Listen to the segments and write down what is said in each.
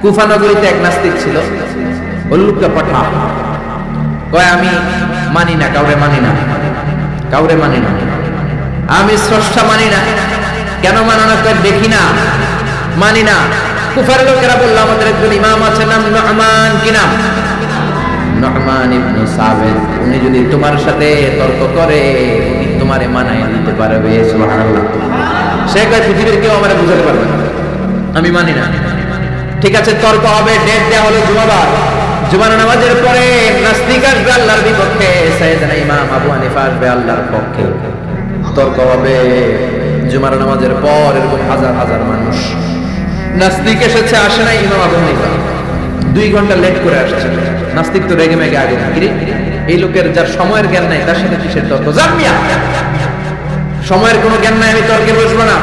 কুফা নগরীতে এক নাস্তিক ছিল, উল্লুকা পাঠা। কয় আমি মানি না, কাউরে মানি না, কাউরে মানি না, আমি স্রষ্টা মানি না। কেন মানো না? কয় দেখি না, মানি না। কুফার লোকেরা বলল আমাদের একজন ইমাম আছে, নাম নু'মান। কি নাম? নু'মান ইবনে সাবিত। উনি যদি তোমার সাথে তর্ক করে উনি তোমারে মানায় দিতে পারবে। সুবহানাল্লাহ। সে কয় পৃথিবীর কেউ আমারে বুঝাতে পারবে না, আমি মানি না। ঠিক আছে, তর্ক হবে। ডেট দেয়া হলো জুমাবার। জুমার নামাজের পরে নাস্তিক আসবে আল্লাহর বিপক্ষে, সাইয়েদনা ইমাম আবু হানিফা আসবে আল্লাহর পক্ষে। তর্ক হবে জুমার নামাজের পর। এরকম হাজার হাজার মানুষ। নাস্তিক এসেছে, আসে না ইমাম আবু হানিফা, 2 ঘন্টা লেট করে আসছে। নাস্তিক তো রেগে মেগে আগে, এই লোকের যার সময়ের জ্ঞান নাই তার সাথে কিসের তর্ক? জামিয়া সময়ের কোনো জ্ঞান নাই, আমি তর্কে বসবো না।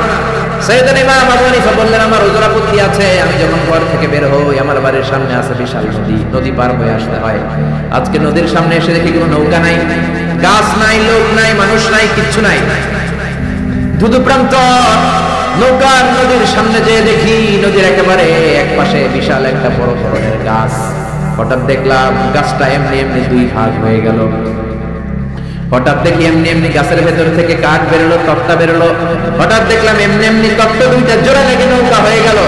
সাইয়েদনা ইমাম আবু হানিফা বললেন আমার ওজর আপত্তি আছে। আমি যখন ঘর থেকে বের হই আমার বাড়ির সামনে আছে বিশাল নদী, নদী পার হয়ে আসতে হয়। আজকে নদীর সামনে এসে দেখি কোনো নৌকা নাই, গাছ নাই, লোক নাই, মানুষ নাই, কিচ্ছু নাই, ধুধু প্রান্ত। নৌকার নদীর সামনে যেয়ে দেখি নদীর একেবারে এক পাশে বিশাল একটা বড় ধরনের গাছ। হঠাৎ দেখলাম গাছটা এমনি এমনি 2 ভাগ হয়ে গেল। হঠাৎ দেখি এমনি এমনি গাছের ভেতর থেকে কাঠ বেরোলো, তক্তা বেরোলো। হঠাৎ দেখলাম এমনি এমনি তক্তা 2টা জোড়া লেগে নৌকা হয়ে গেল।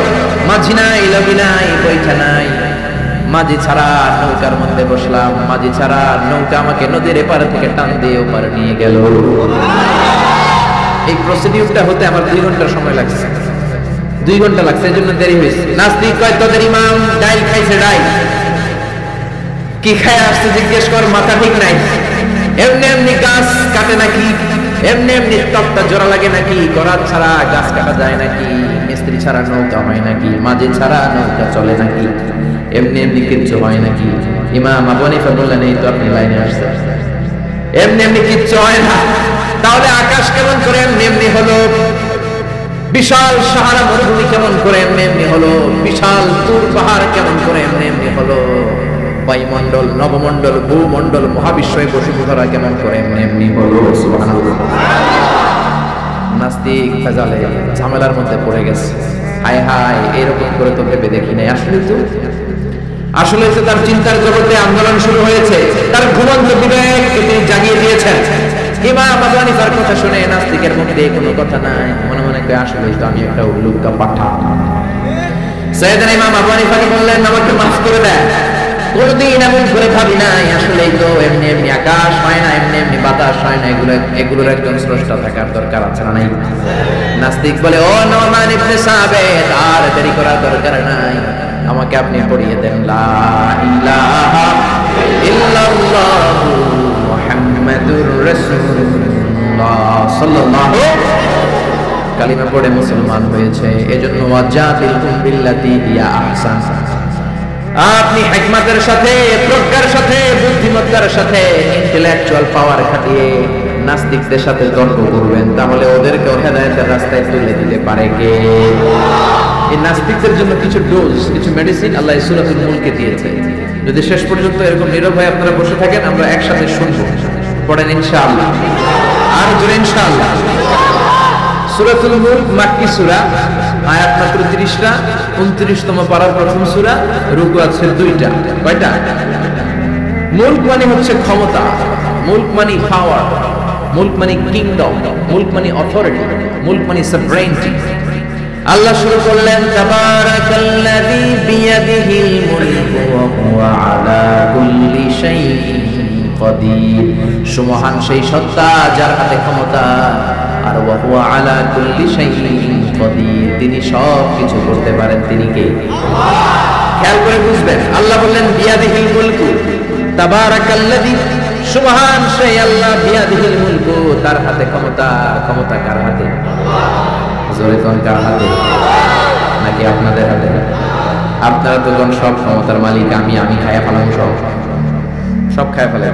মাঝি নাই, লগি নাই, বৈঠা নাই, মাঝি ছাড়া নৌকার মধ্যে বসলাম। মাঝি ছাড়া নৌকা আমাকে নদীর এপার থেকে টান দিয়ে ওপার নিয়ে গেল। এই প্রসিডিউরটা হতে আমার 2 ঘন্টা সময় লাগছে। 2 ঘন্টা লাগছে, এই জন্য দেরি হয়েছে। নাস্তিক কয় তোদের ইমাম ডাইল খাইছে, ডাইল কি খায় আসছে জিজ্ঞেস কর, মাথা ঠিক নাই। এমনি এমনি গাছ কাটে নাকি? এমনি এমনি তক্তা জোড়া লাগে নাকি? করাত ছাড়া গাছ কাটা যায় নাকি? মিস্ত্রি ছাড়া নৌকা হয় নাকি? মাঝি ছাড়া নৌকা চলে নাকি? এমনি এমনি কিচ্ছু হয় নাকি? ইমাম আবু হানিফা বললেন এই তো আপনি লাইনে আসছেন, এমনি এমনি কিচ্ছু হয় না। তাহলে আকাশ কেমন করে এমনি এমনি হলো? বিশাল সাহারা মরুভূমি কেমন করে এমনি এমনি হলো? বিশাল তুর পাহাড় কেমন করে এমনি এমনি হলো? বায়ুমণ্ডল, নবমণ্ডল, ভূমণ্ডল, মহাবিশ্বয় বসুধরা কেমন করে এমনি এমনি হলো? সুবহানাল্লাহ। নাস্তিক ফেজালে ঝামেলার মধ্যে পড়ে গেছে। হায় হায়, এরকম করে তো ভেবে দেখি নাই। আসলে তো তার চিন্তার জগতে আন্দোলন শুরু হয়েছে। তার ঘুমন্ত বিবেককে তিনি জাগিয়ে দিয়েছেন। ইমাম আবু হানিফার কথা শুনে নাস্তিকের মধ্যে কোনো কথা নাই, মনে মনে কয় আসলে তো আমি একটা উল্লুকা পাঠা। সাইয়েদনা ইমাম আবু হানিফাকে বললেন আমাকে মাফ করে দেন, কোনদিন এমন করে ভাবি নাই। আসলেই তো এমনি এমনি আকাশ হয় না, এমনি এমনি বাতাস হয় না, এগুলোর একজন স্রষ্টা থাকার দরকার আছে না নাই? নাস্তিক বলে ও নু'মান ইবনে সাবিত, আর দেরি করার দরকার নাই, আমাকে আপনি পড়িয়ে দেন লা ইলাহা ইল্লাল্লাহু মুহাম্মাদুর রাসূলুল্লাহ সাল্লাল্লাহু। কালিমা পড়ে মুসলমান হয়েছে। এজন্য ওয়াজাতিলকুম বিল্লাতি হিয়া আহসান। আপনি হিকমতের সাথে, প্রজ্ঞার সাথে, বুদ্ধিমত্তার সাথে, ইন্টেলেকচুয়াল পাওয়ার খাটিয়ে নাস্তিকদের সাথে তর্ক করবেন, তাহলে ওদেরকে হেদায়েতের রাস্তায় তুলে দিতে পারে কে? এই নাস্তিকদের জন্য কিছু ডোজ, কিছু মেডিসিন আল্লাহ সূরাতুল মুলকে দিয়েছে। যদি শেষ পর্যন্ত এরকম নীরব হয়ে আপনারা বসে থাকেন, আমরা একসাথে শুনবো। পড়েন ইনশাআল্লাহ, আর জোরে ইনশাআল্লাহ। সূরাতুল মুলক মাক্কি সূরা, আয়াত মাত্র 30টা, 29তম পারার প্রথম সূরা, রুকু আছে 2টা। কয়টা? মুলক মানে হচ্ছে ক্ষমতা, মুলক মানে পাওয়ার, মুলক মানে কিংডম, মুলক মানে অথরিটি, মুলক মানে সভরেনিটি। আল্লাহ শুরু করলেন তাবারাকাল্লাযী বিয়াদিহিল মুলকু ওয়া হুয়া আলা কুল্লি শাইইন কাদির। সুমহান সেই সত্তা যার হাতে ক্ষমতা, আর ওয়া হুয়া আলা কুল্লি শাইইন কাদির, তিনি সব কিছু করতে পারেন। তিনি কে? খেয়াল করে বুঝবেন। আল্লাহ বললেন বিয়াদিহিল মুলকু, তাবারাকাল্লাযী, সুবহান সেই আল্লাহ, বিয়াদিহিল মুলকু, তার হাতে ক্ষমতা। ক্ষমতা কার হাতে? জোরে কোন কার হাতে? নাকি আপনাদের হাতে? আপনারা তো কোন সব ক্ষমতার মালিক। আমি খায়া ফেলাম, সব খায়া ফেলে,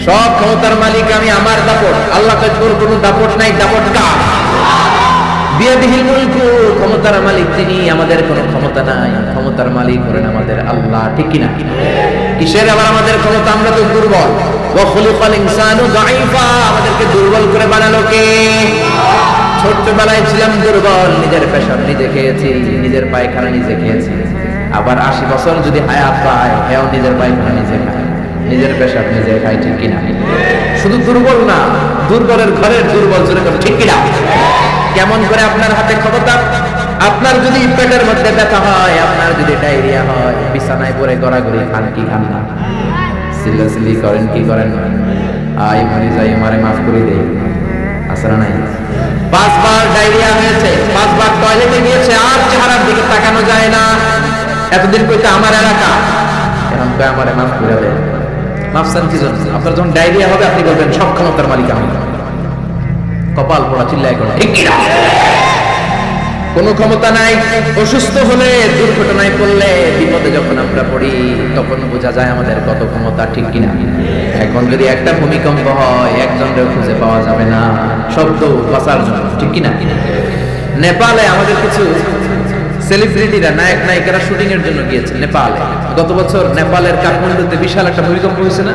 সব ক্ষমতার মালিক আমি, আমার দাপট। আল্লাহ কয় তোর কোনো দাপট নাই, দাপট কার? বিয়াদিহিল মুলকু, ক্ষমতার মালিক তিনি, আমাদের কোনো ক্ষমতা নাই। ক্ষমতার মালিক হলেন আমাদের আল্লাহ, ঠিক কি না? কিসের আবার আমাদের ক্ষমতা? আমরা তো দুর্বল। ওয়া খুলিকাল ইনসানু দাঈফা, আমাদেরকে দুর্বল করে বানালো কে? ছোট্টবেলায় ছিলাম দুর্বল, নিজের পেশাব নিজে খেয়েছি, নিজের পায়খানা নিজে খেয়েছি, আবার 80 বছর যদি হায়াত পায়, হেও নিজের পায়খানা নিজে খায়, নিজের পেশাব নিজে খায়, ঠিক কিনা? শুধু দুর্বল না, দুর্বলের ঘরের দুর্বল জোরে করে, ঠিক কিনা? কেমন করে আপনার হাতে ক্ষমতা? আপনার যদি পেটের মধ্যে ব্যথা হয়, আপনার যদি ডায়রিয়া হয়, বিছানায় পড়ে গড়াগড়ি খান কি খান না? সিলাসিলি করেন কি করেন না? আই মরে যাই, আমারে মাফ করে দেই, আসরা নাই? 5 বার ডায়রিয়া হয়েছে, 5 বার টয়লেটে গিয়েছে, আর চেহারার দিকে তাকানো যায় না। এতদিন কইতে আমার এলাকা, এখন কয় আমারে মাফ করে দেয়। মাফসান কি জন্য? আপনার যখন ডায়রিয়া হবে আপনি বলবেন সব ক্ষমতার মালিক আমি। কপাল পোড়া, চিল্লায় করে, ঠিক কিনা? কোনো ক্ষমতা নাই। অসুস্থ হলে, দুর্ঘটনায় পড়লে, বিপদে যখন আমরা পড়ি, তখন বোঝা যায় আমাদের কত ক্ষমতা, ঠিক কিনা? এখন যদি একটা ভূমিকম্প হয়, একজনকেও খুঁজে পাওয়া যাবে না, শব্দ বাঁচার জন্য, ঠিক কিনা? নেপালে আমাদের কিছু সেলিব্রিটিরা, নায়ক নায়িকারা শুটিং এর জন্য গিয়েছে নেপালে। গত বছর নেপালের কাঠমান্ডুতে বিশাল একটা ভূমিকম্প হয়েছে না?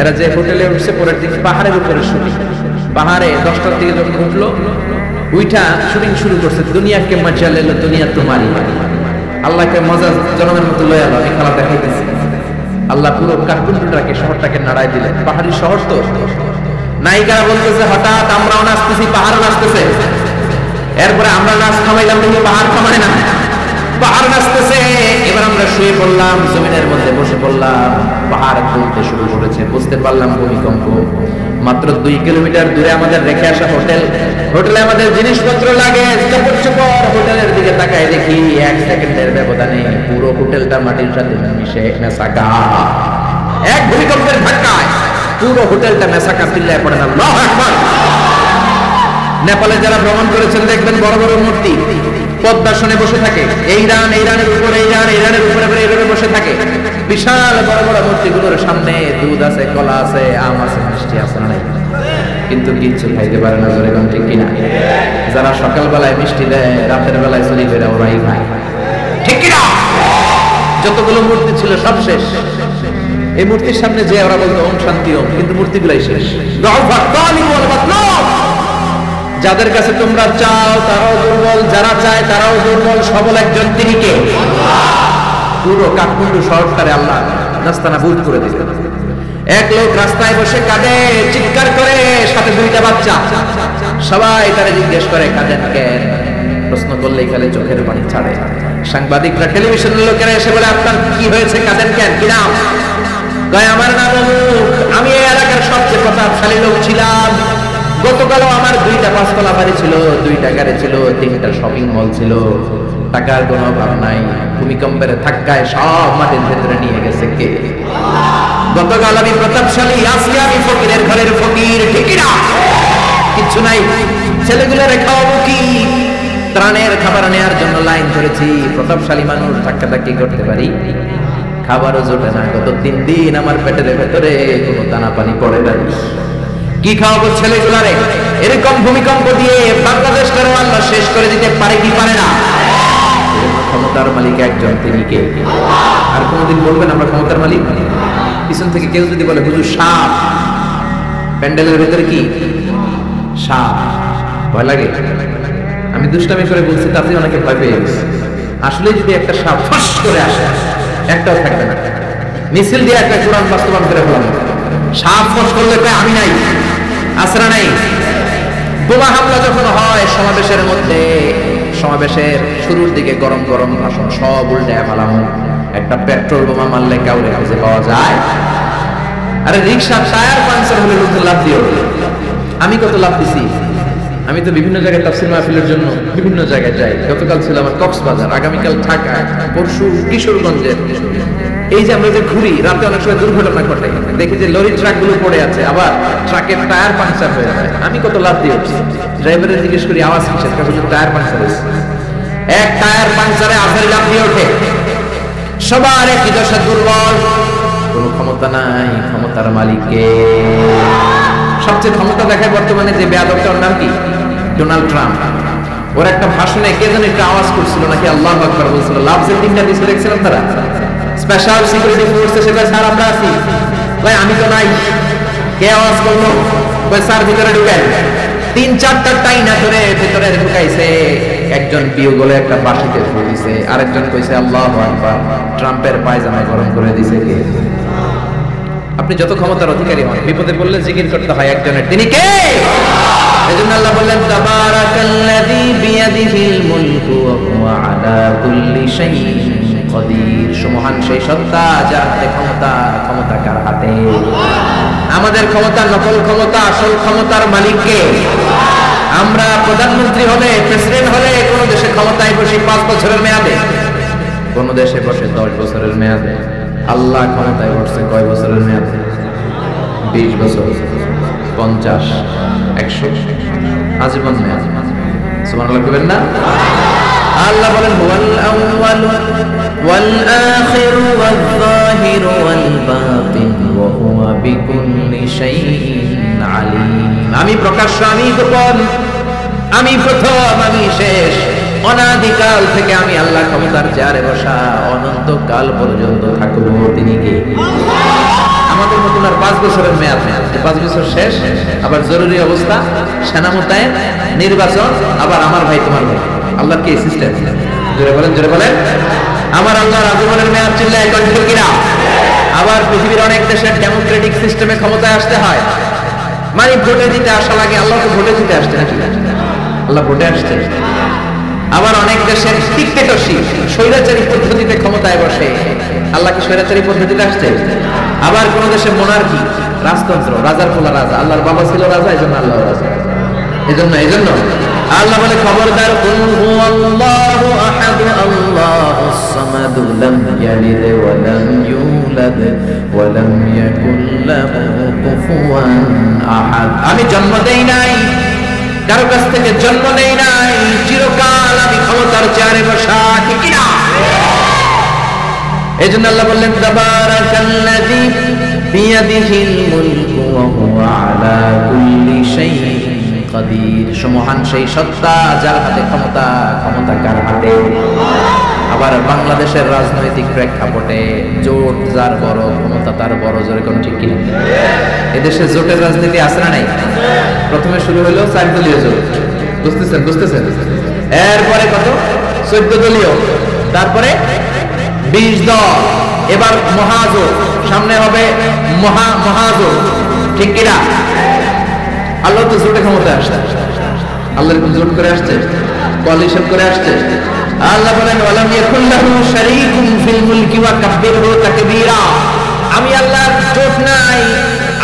এরা যে হোটেলে উঠছে, পরের দিন পাহাড়ের উপরে শুটিং। পাহাড়ে 10টার দিকে যখন উঠলো, উইটা শুটিং শুরু করছে। দুনিয়াকে মজা লেলো, দুনিয়া তোমারই। আল্লাহকে মজা জনমের মতো লয়ে আলো, আমি খেলা দেখাইতেছি। আল্লাহ পুরো কাঠমান্ডুটাকে, শহরটাকে নাড়াই দিলেন। পাহাড়ি শহর তো। নায়িকারা বলতেছে হঠাৎ আমরাও নাচতেছি, পাহাড়ও নাচতেছে। এরপরে আমরা নাচ থামাইলাম, কিন্তু পাহাড় থামায় না, পাহাড় নাচতেছে। এবার আমরা শুয়ে পড়লাম, জমিনের মধ্যে বসে পড়লাম, পাহাড় দুলতে শুরু করেছে। বুঝতে পারলাম ভূমিকম্প। মাত্র 2 কিলোমিটার দূরে আমাদের রেখে আসা হোটেল, হোটেলে আমাদের জিনিসপত্র লাগে, কাপড় চোপড়। হোটেলের দিকে তাকায় দেখি 1 সেকেন্ডের ব্যবধানে পুরো হোটেলটা মাটির সাথে মিশে মেশাকা। এক ভূমিকম্পের ধাক্কায় পুরো হোটেলটা মেশাকা, চিল্লায় পড়ে, আল্লাহু আকবার। নেপালে যারা ভ্রমণ করেছেন দেখবেন বড় বড় মূর্তি পদ্মাসনে বসে থাকে। ইরানের উপরে, ইরানের উপরে এইভাবে বসে থাকে। বিশাল বড় বড় মূর্তিগুলোর সামনে দুধ আছে, কলা আছে, আম আছে, মিষ্টি আছে, নাই কিন্তু কিচ্ছু খাইতে পারে না, জোরে কোন, ঠিক কিনা? যারা সকালবেলায় মিষ্টি দেয়, রাতের বেলায় চুরি করে ওরাই খায়, ঠিক কিনা? যতগুলো মূর্তি ছিল সব শেষ। এই মূর্তির সামনে যে ওরা বলতো ওম শান্তি ওম, কিন্তু মূর্তিগুলাই শেষ। যাদের কাছে তোমরা চাও তারাও দুর্বল, যারা চায় তারাও দুর্বল। সবল একজন, তিনি কে? পুরো কাঠমান্ডু শহরটারে আল্লাহ নাস্তানাবুদ করে দিলেন। এক লোক রাস্তায় বসে কাঁদে, চিৎকার করে, সাথে 2টা বাচ্চা। সবাই তারা জিজ্ঞেস করে কাঁদেন কেন? প্রশ্ন করলেই খালি চোখের পানি ছাড়ে। সাংবাদিকরা, টেলিভিশনের লোকেরা এসে বলে আপনার কি হয়েছে, কাঁদেন কেন, কি নাম? কয় আমার নাম অমুক, আমি এই এলাকার সবচেয়ে প্রতাপশালী লোক ছিলাম। গতকালও আমার 2টা 5তলা বাড়ি ছিল, 2টা গাড়ি ছিল, 3টা শপিং মল ছিল, টাকার কোনো অভাব নাই। ভূমিকম্পের ধাক্কায় সব মাটির ভেতরে নিয়ে গেছে কে? গতকাল আমি প্রতাপশালী, আজকে আমি ফকিরের ঘরের ফকির, ঠিক না? কিচ্ছু নাই। ছেলেগুলোর খাওয়াবো কি? ত্রাণের খাবার নেওয়ার জন্য লাইন ধরেছি। প্রতাপশালী মানুষ ধাক্কাধাক্কি করতে পারি, খাবারও জোটে না। গত 3 দিন আমার পেটের ভেতরে কোনো দানা পানি পড়ে নাই। কি খাওয়াবো ছেলেগুলারে? এরকম ভূমিকম্প দিয়ে বাংলাদেশটারও আল্লাহ শেষ করে দিতে পারে কি পারে না? ক্ষমতার মালিক একজন, তিনি কে? আর কোনদিন বলবেন আমরা ক্ষমতার মালিক? পিছন থেকে কেউ যদি বলে হুজুর সাপ, প্যান্ডেলের ভেতরে কি সাপ, ভয় লাগে? আমি দুষ্টামি করে বলছি, তাতে অনেকে ভয় পেয়ে গেছে। আসলে যদি একটা সাপ ফস করে আসে, একটাও থাকবে না। মিছিল দিয়ে একটা কোরআন বাস্তবায়ন করে ফেলাম। সাপ ফস করলে আমি নাই, আসরা নাই। বোমা হামলা যখন হয় সমাবেশের মধ্যে, সমাবেশের শুরুর দিকে গরম গরম ভাষণ সব উল্টে ফেলাম। একটা পেট্রোল বোমা মারলে কাউরে খুঁজে পাওয়া যায়? আরে রিক্সার টায়ার পাংচার হলে লোক লাভ দিয়ে ওঠে। আমি কত লাভ দিছি? আমি তো বিভিন্ন জায়গায় তাফসীর মাহফিলের জন্য বিভিন্ন জায়গায় যাই। গতকাল ছিল আমার কক্সবাজার, আগামীকাল ঢাকা, পরশু কিশোরগঞ্জে। এই যে আমরা যে ঘুরি, রাতে অনেক সময় দুর্ঘটনা ঘটে, দেখি যে লরি ট্রাকগুলো পড়ে আছে, আবার ট্রাকের টায়ার পাংচার হয়ে যায়। আমি কত লাভ দিয়ে উঠছি। ড্রাইভারের জিজ্ঞেস করি আওয়াজ কিসের? কারণ টায়ার পাংচার হয়েছে। এক টায়ার পাংচারে আধারি লাভ দিয়ে ওঠে। সবার একই দশা, দুর্বল, কোনো ক্ষমতা নাই। ক্ষমতার মালিককে সবচেয়ে ক্ষমতা দেখায় বর্তমানে যে বেয়াদবটার নাম কি? Donald Trump. ওর একটা ভাষণে কে যেন একটা আওয়াজ করছিল নাকি আল্লাহু আকবার বলছিল। লাভ যে 3টা দিছে দেখছিলাম, তারা স্পেশাল সিকিউরিটি ফোর্সে সেটা স্যার আমরা আছি। ভাই আমি তো নাই। কে আওয়াজ করলো? ভাই স্যার ভিতরে ঢুকেন। 3-4টা টাইনা ধরে ভিতরে ঢুকাইছে। একজন বিয়ে বলে একটা বাঁশিতে ফুল দিছে, আরেকজন কইছে আল্লাহু আকবার, ট্রাম্পের পায়জামা গরম করে দিছে কে? আপনি যত ক্ষমতার অধিকারী হন, বিপদে পড়লে জিকির করতে হয় একজনের, তিনি কে? এজন্য আল্লাহ বললেন তাবারাকাল্লাযী বিয়াদিহিল মুলকু ওয়া হুয়া আলা কুল্লি শাইইন কাদির। সুমহান সেই সত্তা যার হাতে ক্ষমতা, ক্ষমতা কার হাতে? আমাদের ক্ষমতা নকল ক্ষমতা, আসল ক্ষমতার মালিক কে? আমরা প্রধানমন্ত্রী হলে, প্রেসিডেন্ট হলে কোন দেশে ক্ষমতায় বসে 5 বছরের মেয়াদে, কোন দেশে বসে 10 বছরের মেয়াদে। আল্লাহ ক্ষমতায় বসছে কয় বছরের মেয়াদে? 20 বছর, 50, 100, আজীবন মেয়াদ। সুবহানাল্লাহ কইবেন না? আল্লাহ বলেন হুয়াল আউয়ালু ওয়াল আখিরু ওয়াল যাহিরু ওয়াল বাতিন ওয়া হুয়া বিকুল্লি শাইইন আলীম। আমি প্রকাশ্য, আমি গোপন, আমি প্রথম, আমি শেষ। অনাদিকাল থেকে আমি আল্লাহ ক্ষমতার চেয়ারে বসা, অনন্তকাল পর্যন্ত থাকবো। তিনি কে? আমাদের মতন আর 5 বছরের মেয়াদ নেই, 5 বছর শেষ, আবার জরুরি অবস্থা, সেনা মোতায়েন, নির্বাচন, আবার আমার ভাই তোমার ভাই। আল্লাহর কি সিস্টেম? জোরে বলেন, জোরে বলেন। আমার আল্লাহর আজীবনের মেয়াদ চিল্লায় এখন ঠিক কিনা? আবার পৃথিবীর অনেক দেশের ডেমোক্রেটিক সিস্টেমে ক্ষমতায় আসতে হয়, মানে ভোটে দিতে আসা লাগে। আল্লাহ তো ভোটে দিতে আসছে নাকি? আল্লাহ ভোটে আসছে। আবার অনেক দেশের ডিক্টেটরশিপ, স্বৈরাচারী পদ্ধতিতে ক্ষমতায় বসে। আল্লাহ কি স্বৈরাচারী পদ্ধতিতে আসছে? আবার কোন দেশে মোনার্কি, রাজতন্ত্র, রাজার পোলা রাজা। আল্লাহর বাবা ছিল রাজা, এজন্য আল্লাহ রাজা। এজন্য আল্লাহ বলে খবরদার, কুল হুয়াল্লাহু আহাদ আল্লাহুস সামাদ লাম ইয়ালিদ ওয়া লাম ইউলাদ ওয়া লাম ইয়াকুল লাহু কুফুয়ান আহাদ। আমি জন্ম দেই নাই, কারো কাছ থেকে জন্ম নেই নাই, চিরকাল আমি ক্ষমতার চেয়ারে বসা, ঠিক কি না? এজন্য আল্লাহ বললেন তাবারাকাল্লাযী বিয়াদিহিল মুলকু ওয়া হুয়া আলা কুল্লি শাইইন কাদির। সুমহান সেই সত্তা যার হাতে ক্ষমতা, ক্ষমতা কার হাতে? আবার বাংলাদেশের রাজনৈতিক প্রেক্ষাপটে জোট যার বড়, ক্ষমতা তার বড়। জোরে কোন ঠিক কিনা? এদেশে জোটের রাজনীতি আছে না নাই? প্রথমে শুরু হলো 4 দলীয় জোট, বুঝতেছেন? এরপরে কত? 14 দলীয়, তারপরে 20 দল, এবার মহাজোট, সামনে হবে মহাজোট, ঠিক কিনা? আল্লাহ তো জোটে ক্ষমতা আসছে, আল্লাহ এরকম জোট করে আসছে, কোয়ালিশন করে আসছে। আল্লাহ বলেন ওয়ালাম ইয়াকুল লাহু শারীকুন ফিল মুলকি ওয়া কাব্বিরহু তাকবীরা। আমি আল্লাহর জোট নাই,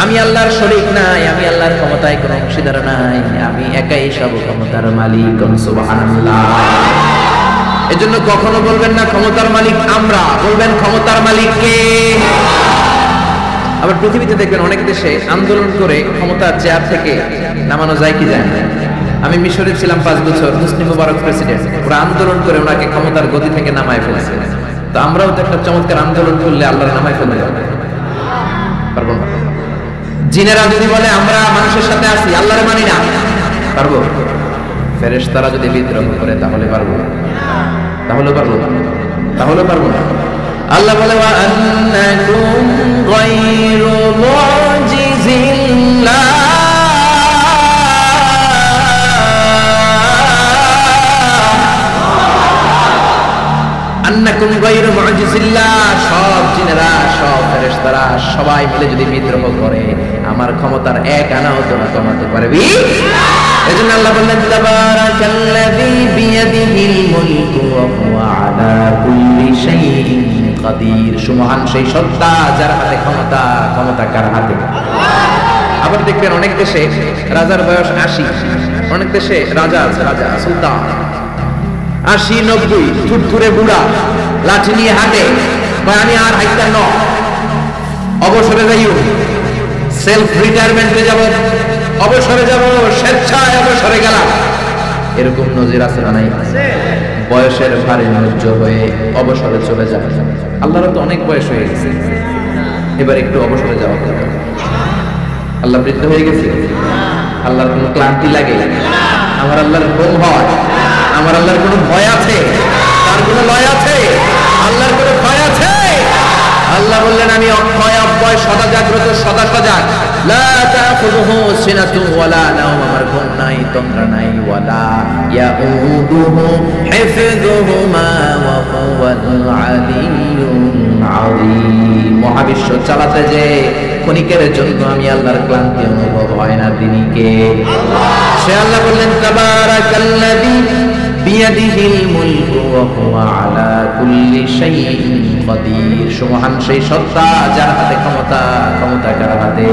আমি আল্লাহর শরীক নাই, আমি আল্লাহর ক্ষমতায় কোনো অংশীদার নাই, আমি একাই সব ক্ষমতার মালিক। সুবহানাল্লাহ। এজন্য কখনো বলবেন না ক্ষমতার মালিক আমরা, বলবেন ক্ষমতার মালিক কে? আবার পৃথিবীতে দেখবেন অনেক দেশে আন্দোলন করে ক্ষমতার চেয়ার থেকে নামানো যায় কি যায় না। আমি মিশরে ছিলাম 5 বছর, হোসনি মুবারক প্রেসিডেন্ট, ওরা আন্দোলন করে ওনাকে ক্ষমতার গদি থেকে নামায় ফেলেছে। তো আমরাও তো একটা চমৎকার আন্দোলন করলে আল্লাহর নামায় ফেলতে পারবো না? জিনেরা যদি বলে আমরা মানুষের সাথে আছি, আল্লাহর মানি না, পারবো? ফেরেশতারা যদি বিদ্রোহ করে তাহলে পারবো? তাহলে পারবো না। আল্লাহ বলে ওয়া আন্নাকুম গায়রু মুজিজিল্লাহ, আন্নাকুম গায়রু মুজিজিল্লাহ। সব জিনেরা, সব ফেরেশতারা সবাই মিলে যদি বিদ্রোহ করে, আমার ক্ষমতার এক আনাও তোরা কমাতে পারবি? এজন্য আল্লাহ বললেন তাবারাকাল্লাযী বিয়াদিহিল মুলকু ওয়া হুয়া আলা কুল্লি শাইইন কাদির। সুমহান সেই সত্তা যার হাতে ক্ষমতা, ক্ষমতা কার হাতে? আবার দেখবেন অনেক দেশে রাজার বয়স 80, অনেক দেশে রাজা আছে, রাজা সুলতান 80-90, থুরথুরে বুড়া, লাঠি নিয়ে হাঁটে, আমি আর হাইতাম ন, অবসরে যাইও, সেলফ রিটায়ারমেন্টে যাব, অবসরে যাব, স্বেচ্ছায় অবসরে গেলাম। এরকম নজির আছে না নাই? বয়সের ভারে নজ্জ হয়ে অবসরে চলে যায়। আল্লাহর তো অনেক বয়স হয়ে গেছে, এবার একটু অবসরে যাওয়া দরকার। আল্লাহ বৃদ্ধ হয়ে গেছে, আল্লাহর কোনো ক্লান্তি লাগে? আমার আল্লাহর ঘুম হয়? আমার আল্লাহর কোনো ভয় আছে? তার কোনো লয় আছে? আল্লাহর কোনো ভয় আছে? আল্লাহ বললেন আমি অক্ষয় অব্যয়, সদা জাগ্রত, সদা সজাগ। লা তাখুযুহু সিনাতুন ওয়ালা নাওম, আমার ঘুম নাই, তন্দ্রা নাই, ওয়ালা ইয়াউদুহু হিফযুহুমা ওয়া হুয়াল আলিয়্যুল আযীম। মহাবিশ্ব চালাতে যে ক্ষণিকের জন্য আমি আল্লাহর ক্লান্তি অনুভব হয় না, তিনি কে? সে আল্লাহ বললেন তাবারাকাল্লাযী বিয়াদিহিল মুলকু ওয়া হুয়া আলা কুল্লি শাইইন কাদির। সুবহান সেই সত্তা যার হাতে ক্ষমতা। ক্ষমতা কার হাতে?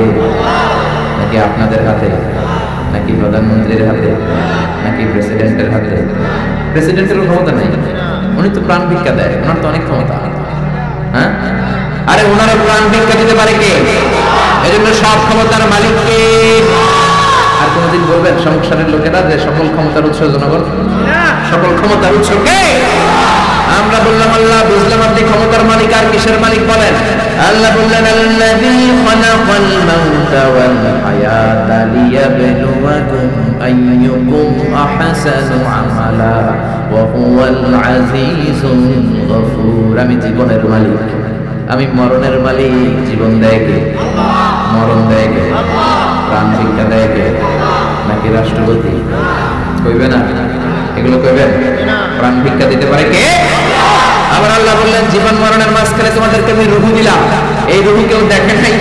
নাকি আপনাদের হাতে, নাকি প্রধানমন্ত্রীর হাতে, নাকি প্রেসিডেন্টের হাতে? প্রেসিডেন্টেরও ক্ষমতা নেই, উনি তো প্রাণ ভিক্ষা দেয়, ওনার তো অনেক ক্ষমতা। হ্যাঁ, আরে ওনারা প্রাণ ভিক্ষা দিতে পারে কে? এজন্য সব ক্ষমতার মালিক কে? আর কোনদিন বলবেন সংসারের লোকেরা যে সকল ক্ষমতার উৎস জনগণ? সকল ক্ষমতার উৎস কে? আমরা বললাম আল্লাহ, বুঝলাম আপনি ক্ষমতার মালিক, আর কিসের মালিক বলেন? আল্লাহ বললেন আল্লাযী খালাকাল মাউতা ওয়াল হায়াতা লিয়াবলুয়াকুম আইয়ুকুম আহসানু আমালা ওয়া হুয়াল আজিজুল গফুর। আমি জীবনের মালিক, আমি মরণের মালিক। জীবন দেয় কে? মরণ দেয় কে? প্রাণ ভিক্ষা দেয় কে? নাকি রাষ্ট্রপতি? কইবে না? এগুলো কইবেন? প্রাণ ভিক্ষা দিতে পারে কে? আবার আল্লাহ বললেন জীবন মরণের মাঝখানে তোমাদেরকে আমি রূহ দিলাম। এই রূহ কেউ দেখে নাই,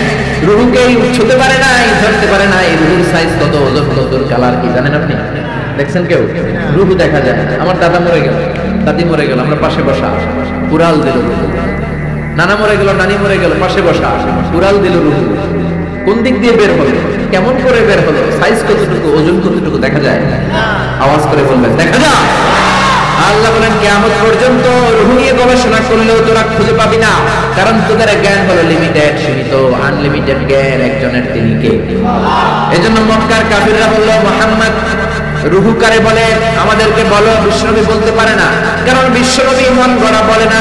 রূহকে ছুঁতে পারে নাই, ধরতে পারে নাই। রূহের সাইজ কত, ওজন কত, কালার কি জানেন আপনি? দেখছেন কেউ? রূহ দেখা যায়। আমার দাদা মরে গেল, দাদি মরে গেল, আমরা পাশে বসা, উড়াল দিল রূহ। নানা মরে গেল, নানি মরে গেল, পাশে বসা, উড়াল দিল রূহ। কোন দিক দিয়ে বের হলো, কেমন করে বের হলো, সাইজ কতটুকু, ওজন কতটুকু দেখা যায়? আওয়াজ করে বলবেন দেখা যায়। আল্লাহ বলেন কিয়ামত পর্যন্ত রূহ নিয়ে গবেষণা করলেও তোরা খুঁজে পাবি না, কারণ তোদের জ্ঞান হলো লিমিটেড, সীমিত। আনলিমিটেড জ্ঞান একজনের, তিনি কে? এজন্য মক্কার কাফিররা বলল মুহাম্মদ রূহ কারে বলে, আমাদেরকে বলো। বিশ্বনবী বলতে পারে না, কারণ বিশ্বনবী মন গড়া বলে না।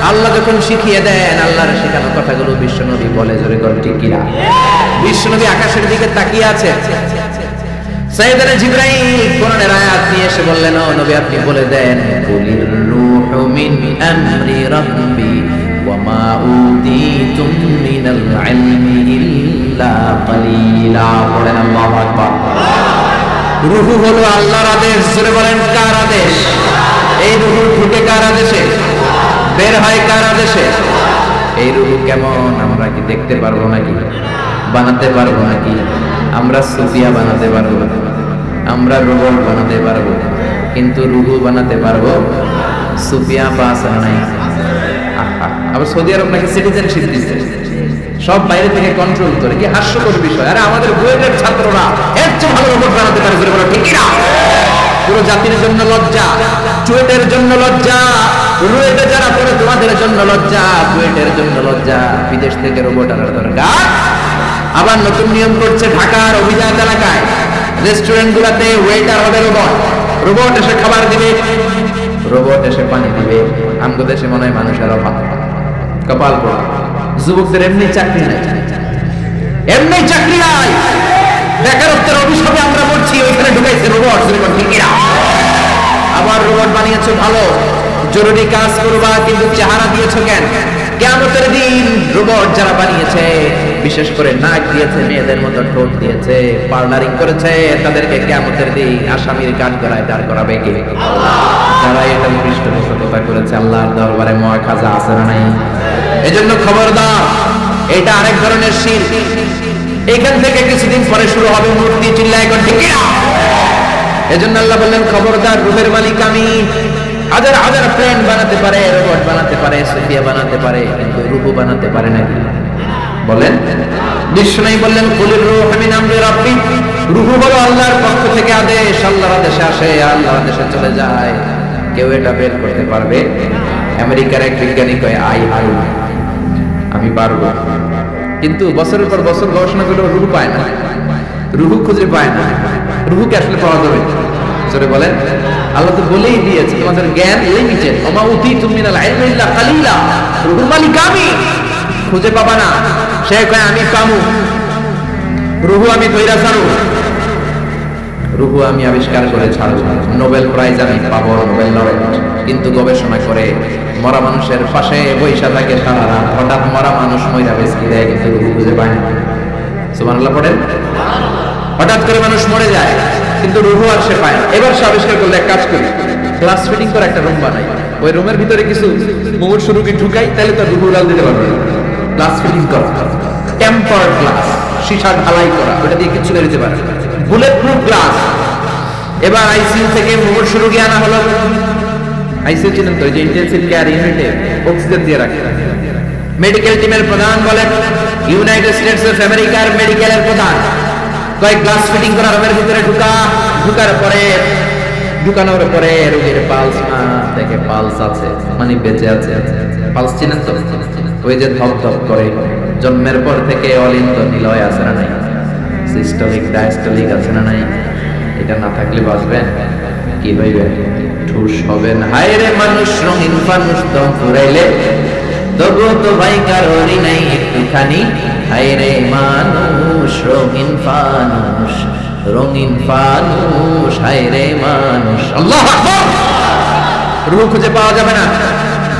আল্লাহ যখন শিখিয়ে দেন, আল্লাহর শেখানো কথাগুলো বিশ্বনবী বলে। জোরে করে ঠিক কিনা? বিশ্বনবী আকাশের দিকে তাকিয়ে আছে। সাইয়েদনা জিবরাইল কোরআনের আয়াত নিয়ে এসে বললেন, ও নবী আপনি বলে দেন, কুলির রূহু মিন আমরি রাব্বি ওয়া মা উতীতুম মিনাল ইলমি ইল্লা কালিলা। বলেন আল্লাহু আকবার। রূহ হলো আল্লাহর আদেশ। জোরে বলেন কার আদেশ? এই রূহ ঢুকে কার আদেশে? বের হয় কার আদেশে? এই রূহ কেমন আমরা কি দেখতে পারবো নাকি? বানাতে পারবো নাকি? আমরা সুফিয়া বানাতে পারবো, আমরা রোবট বানাতে পারবো, কিন্তু রূহ বানাতে পারবো? সুফিয়া পাস নাই। আবার সৌদি আরব নাকি সিটিজেনশিপ দিচ্ছে, সব বাইরে থেকে কন্ট্রোল করে। কি হাস্যকর বিষয়! আরে আমাদের বুয়েটের ছাত্ররা এর চেয়ে ভালো রোবট বানাতে পারে। বলো ঠিক না? পুরো জাতির জন্য লজ্জা, চুয়েটের জন্য লজ্জা, রুয়েটে যারা পড়ে তোমাদের জন্য লজ্জা, বুয়েটের জন্য লজ্জা। বিদেশ থেকে রোবট আনার দরকার। আবার নতুন নিয়ম করছে ঢাকার অভিজাত এলাকায় রেস্টুরেন্ট গুলাতে ওয়েটার হবে রোবট। রোবট এসে খাবার দিবে, রোবট এসে পানি দিবে। আমগো দেশে মনে হয় মানুষের অভাব, কপাল পোড়া। যুবকদের এমনি চাকরি নাই, এমনি চাকরি নাই, বেকারত্বের অভিশাপে আমরা মরছি। ওইখানে ঢুকাইছে রোবট। ঠিক না? আবার রোবট বানিয়েছো ভালো, জরুরি কাজ করবা, কিন্তু চেহারা দিয়েছো কেন? কিয়ামতের দিন রোবট যারা বানিয়েছে, বিশেষ করে নাক দিয়েছে, মেয়েদের মতো ঠোঁট দিয়েছে, পার্লারিং করেছে, তাদেরকে কিয়ামতের দিন আসামির কাঠ গড়ায় দাঁড় করাবে কে? যারা এটা পৃষ্ঠপোষকতা করেছে আল্লাহর দরবারে মুআখাযা আছে না নাই? এজন্য খবরদার, এটা আরেক ধরনের শিরক। এখান থেকে কিছুদিন পরে শুরু হবে মূর্তি। চিল্লায় এখন ঠিক না? এজন্য আল্লাহ বললেন খবরদার, রূহের মালিক আমি। হাজার হাজার প্লেন বানাতে পারে, রোবট বানাতে পারে, সুফিয়া বানাতে পারে, কিন্তু রূহ বানাতে পারে নাকি? বলেন। বিষ্ণু বললেন কুলির রূহু মিন আমরি রাব্বি। রূহ হলো আল্লাহর পক্ষ থেকে আদেশ। আল্লাহর আদেশে আসে, আল্লাহর আদেশে চলে যায়। কেউ এটা বের করতে পারবে? আমেরিকার এক বিজ্ঞানী কয় আমি পারবো, কিন্তু বছরের পর বছর গবেষণা করে রূহ পায় না, রূহ খুঁজে পায় না। রূহকে আসলে পাওয়া যাবে? জোরে বলেন। আল্লাহ তো বলেই দিয়েছে তোমাদের জ্ঞান লিমিটেড। ওমা উতীতুম মিনাল ইলমি ইল্লা কালিলা। রূহের মালিক আমি, খুঁজে পাবা না। সে কয় আমি পামু, রূহ আমি ধইরা ছাড়ু, রূহ আমি আবিষ্কার করে ছাড়ব, নোবেল প্রাইজ আমি পাবো, নোবেল লরেট। কিন্তু গবেষণা করে মরা মানুষের পাশে বৈশা থাকে সারা রাত, হঠাৎ মরা মানুষ মইরা বেশি দেয়, কিন্তু রূহ খুঁজে পায় না। সুবহানাল্লাহ পড়েন। হঠাৎ করে মানুষ মরে যায়, কিন্তু রুহু আর সে পায় না। এবার সে আবিষ্কার করলে এক কাজ করি, গ্লাস ফিটিং করে একটা রুম বানাই, ওই রুমের ভিতরে কিছু মুমূর্ষু রোগী ঢুকাই, তাহলে তো রুহু উড়াল দিতে পারবে। গ্লাস ফিটিং করা, টেম্পার্ড গ্লাস, সীসা ঢালাই করা, ওটা দিয়ে কিছু বেরোতে পারে, বুলেট প্রুফ গ্লাস। এবার আইসিইউ থেকে মুমূর্ষু রোগী আনা হলো। আইসিইউ চিনেন তো, যে ইন্টেনসিভ কেয়ার ইউনিটে অক্সিজেন দিয়ে রাখে। মেডিকেল টিমের প্রধান বলে, ইউনাইটেড স্টেটস অফ আমেরিকার মেডিকেলের প্রধান, কয়েক গ্লাস ফিটিং করা রুমের ভিতরে ঢুকানোর পরে রোগীর পালস দেখে, পালস আছে মানে বেঁচে আছে। পালস চিনেন তো, ওই যে ধপ ধপ করে, জন্মের পর থেকে অলিন্দ নিলয় আছে না নাই, সিস্টোলিক ডায়াস্টোলিক আছে না নাই, এটা না থাকলে বাঁচবেন কি হইবে? ঠুস হবেন। হায় রে মানুষ, রঙিন ফানুষ দম ফুরাইলে তবু তো ভাই কারোরই নাই একটুখানি। হায় রে মানুষ, রঙিন ফানুষ, রঙিন ফানুষ, হায় রে মানুষ। আল্লাহু আকবার। রুহু খুঁজে পাওয়া যাবে না,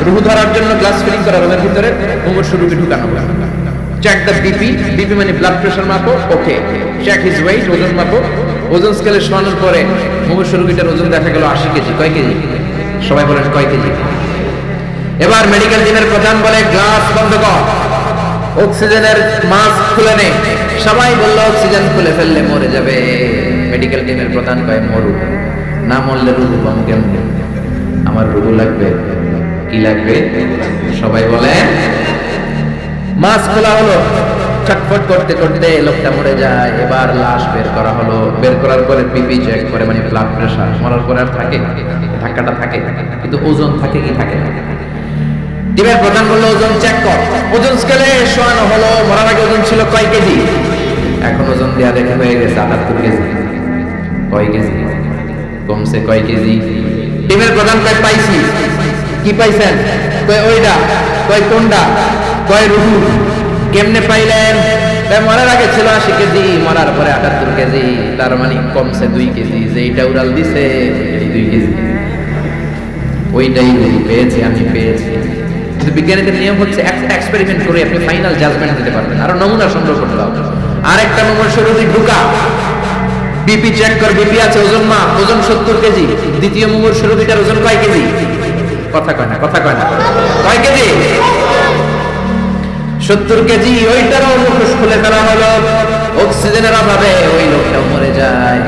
রুহু ধরার জন্য গ্লাস ফিটিং করা রুমের ভিতরে মুমূর্ষু রোগী ঢুকানো হবে। চেক দ্য বিপি, বিপি মানে ব্লাড প্রেশার মাপো, ওকে। চেক হিজ ওয়েট, ওজন মাপো। ওজন স্কেলে শোনানোর পরে মুমূর্ষু রোগীটার ওজন দেখা গেল 80 কেজি। কয় কেজি? সবাই বলেন কয় কেজি? এবার মেডিকেল টিমের প্রধান বলে, গ্লাস বন্ধ কর, অক্সিজেনের মাস্ক খুলে নে। সবাই বলল অক্সিজেন খুলে ফেললে মরে যাবে। মেডিকেল টিমের প্রধান কয়, মরু না, মরলে রুহু পাবো কেমনে? আমার রুহু লাগবে। কি লাগবে? সবাই বলে। মাস্ক খোলা হলো, ছটফট করতে করতে লোকটা মরে যায়। এবার লাশ বের করা হলো। বের করার পরে বিপি চেক করে, মানে ব্লাড প্রেশার। মরার পরে আর থাকে? ধাক্কাটা থাকে, কিন্তু ওজন থাকে কি থাকে না? টিমের প্রধান বললো, ওজন চেক কর। ওজন স্কেলে শোয়ানো হলো। মরার আগে ওজন ছিল কয় কেজি? এখন ওজন দেয়া দেখে হয়ে গেছে 78 কেজি। কয় কেজি কমছে? কয় কেজি? টিমের প্রধান কয়, পাইছি। কি পাইছেন? কয় ওইটা। কয় কোনটা? কয় রুহু। কেমনে পাইলেন? মরার আগে ছিল 80 কেজি, মরার পরে 78 কেজি, তার মানে কমছে 2 কেজি। যে এইটা উড়াল দিছে এই 2 কেজি, ওইটাই রুহু পেয়েছি, আমি পেয়েছি। কিন্তু বিজ্ঞানীদের নিয়ম হচ্ছে একটা এক্সপেরিমেন্ট করে আপনি ফাইনাল জাজমেন্ট দিতে পারবেন, আরো নমুনা সংগ্রহ করতে হবে। আরেকটা মুমূর্ষু রোগী ঢুকা, বিপি চেক কর, বিপি আছে, ওজন মাপ, ওজন 70 কেজি। দ্বিতীয় মুমূর্ষু রোগীটার ওজন কয় কেজি? কথা কয় না, কথা কয় না। কয় কেজি? 70 কেজি। ওইটারও মুখোশ খুলে ফেলা হলো। অক্সিজেনের অভাবে ওই লোকটা মরে যায়।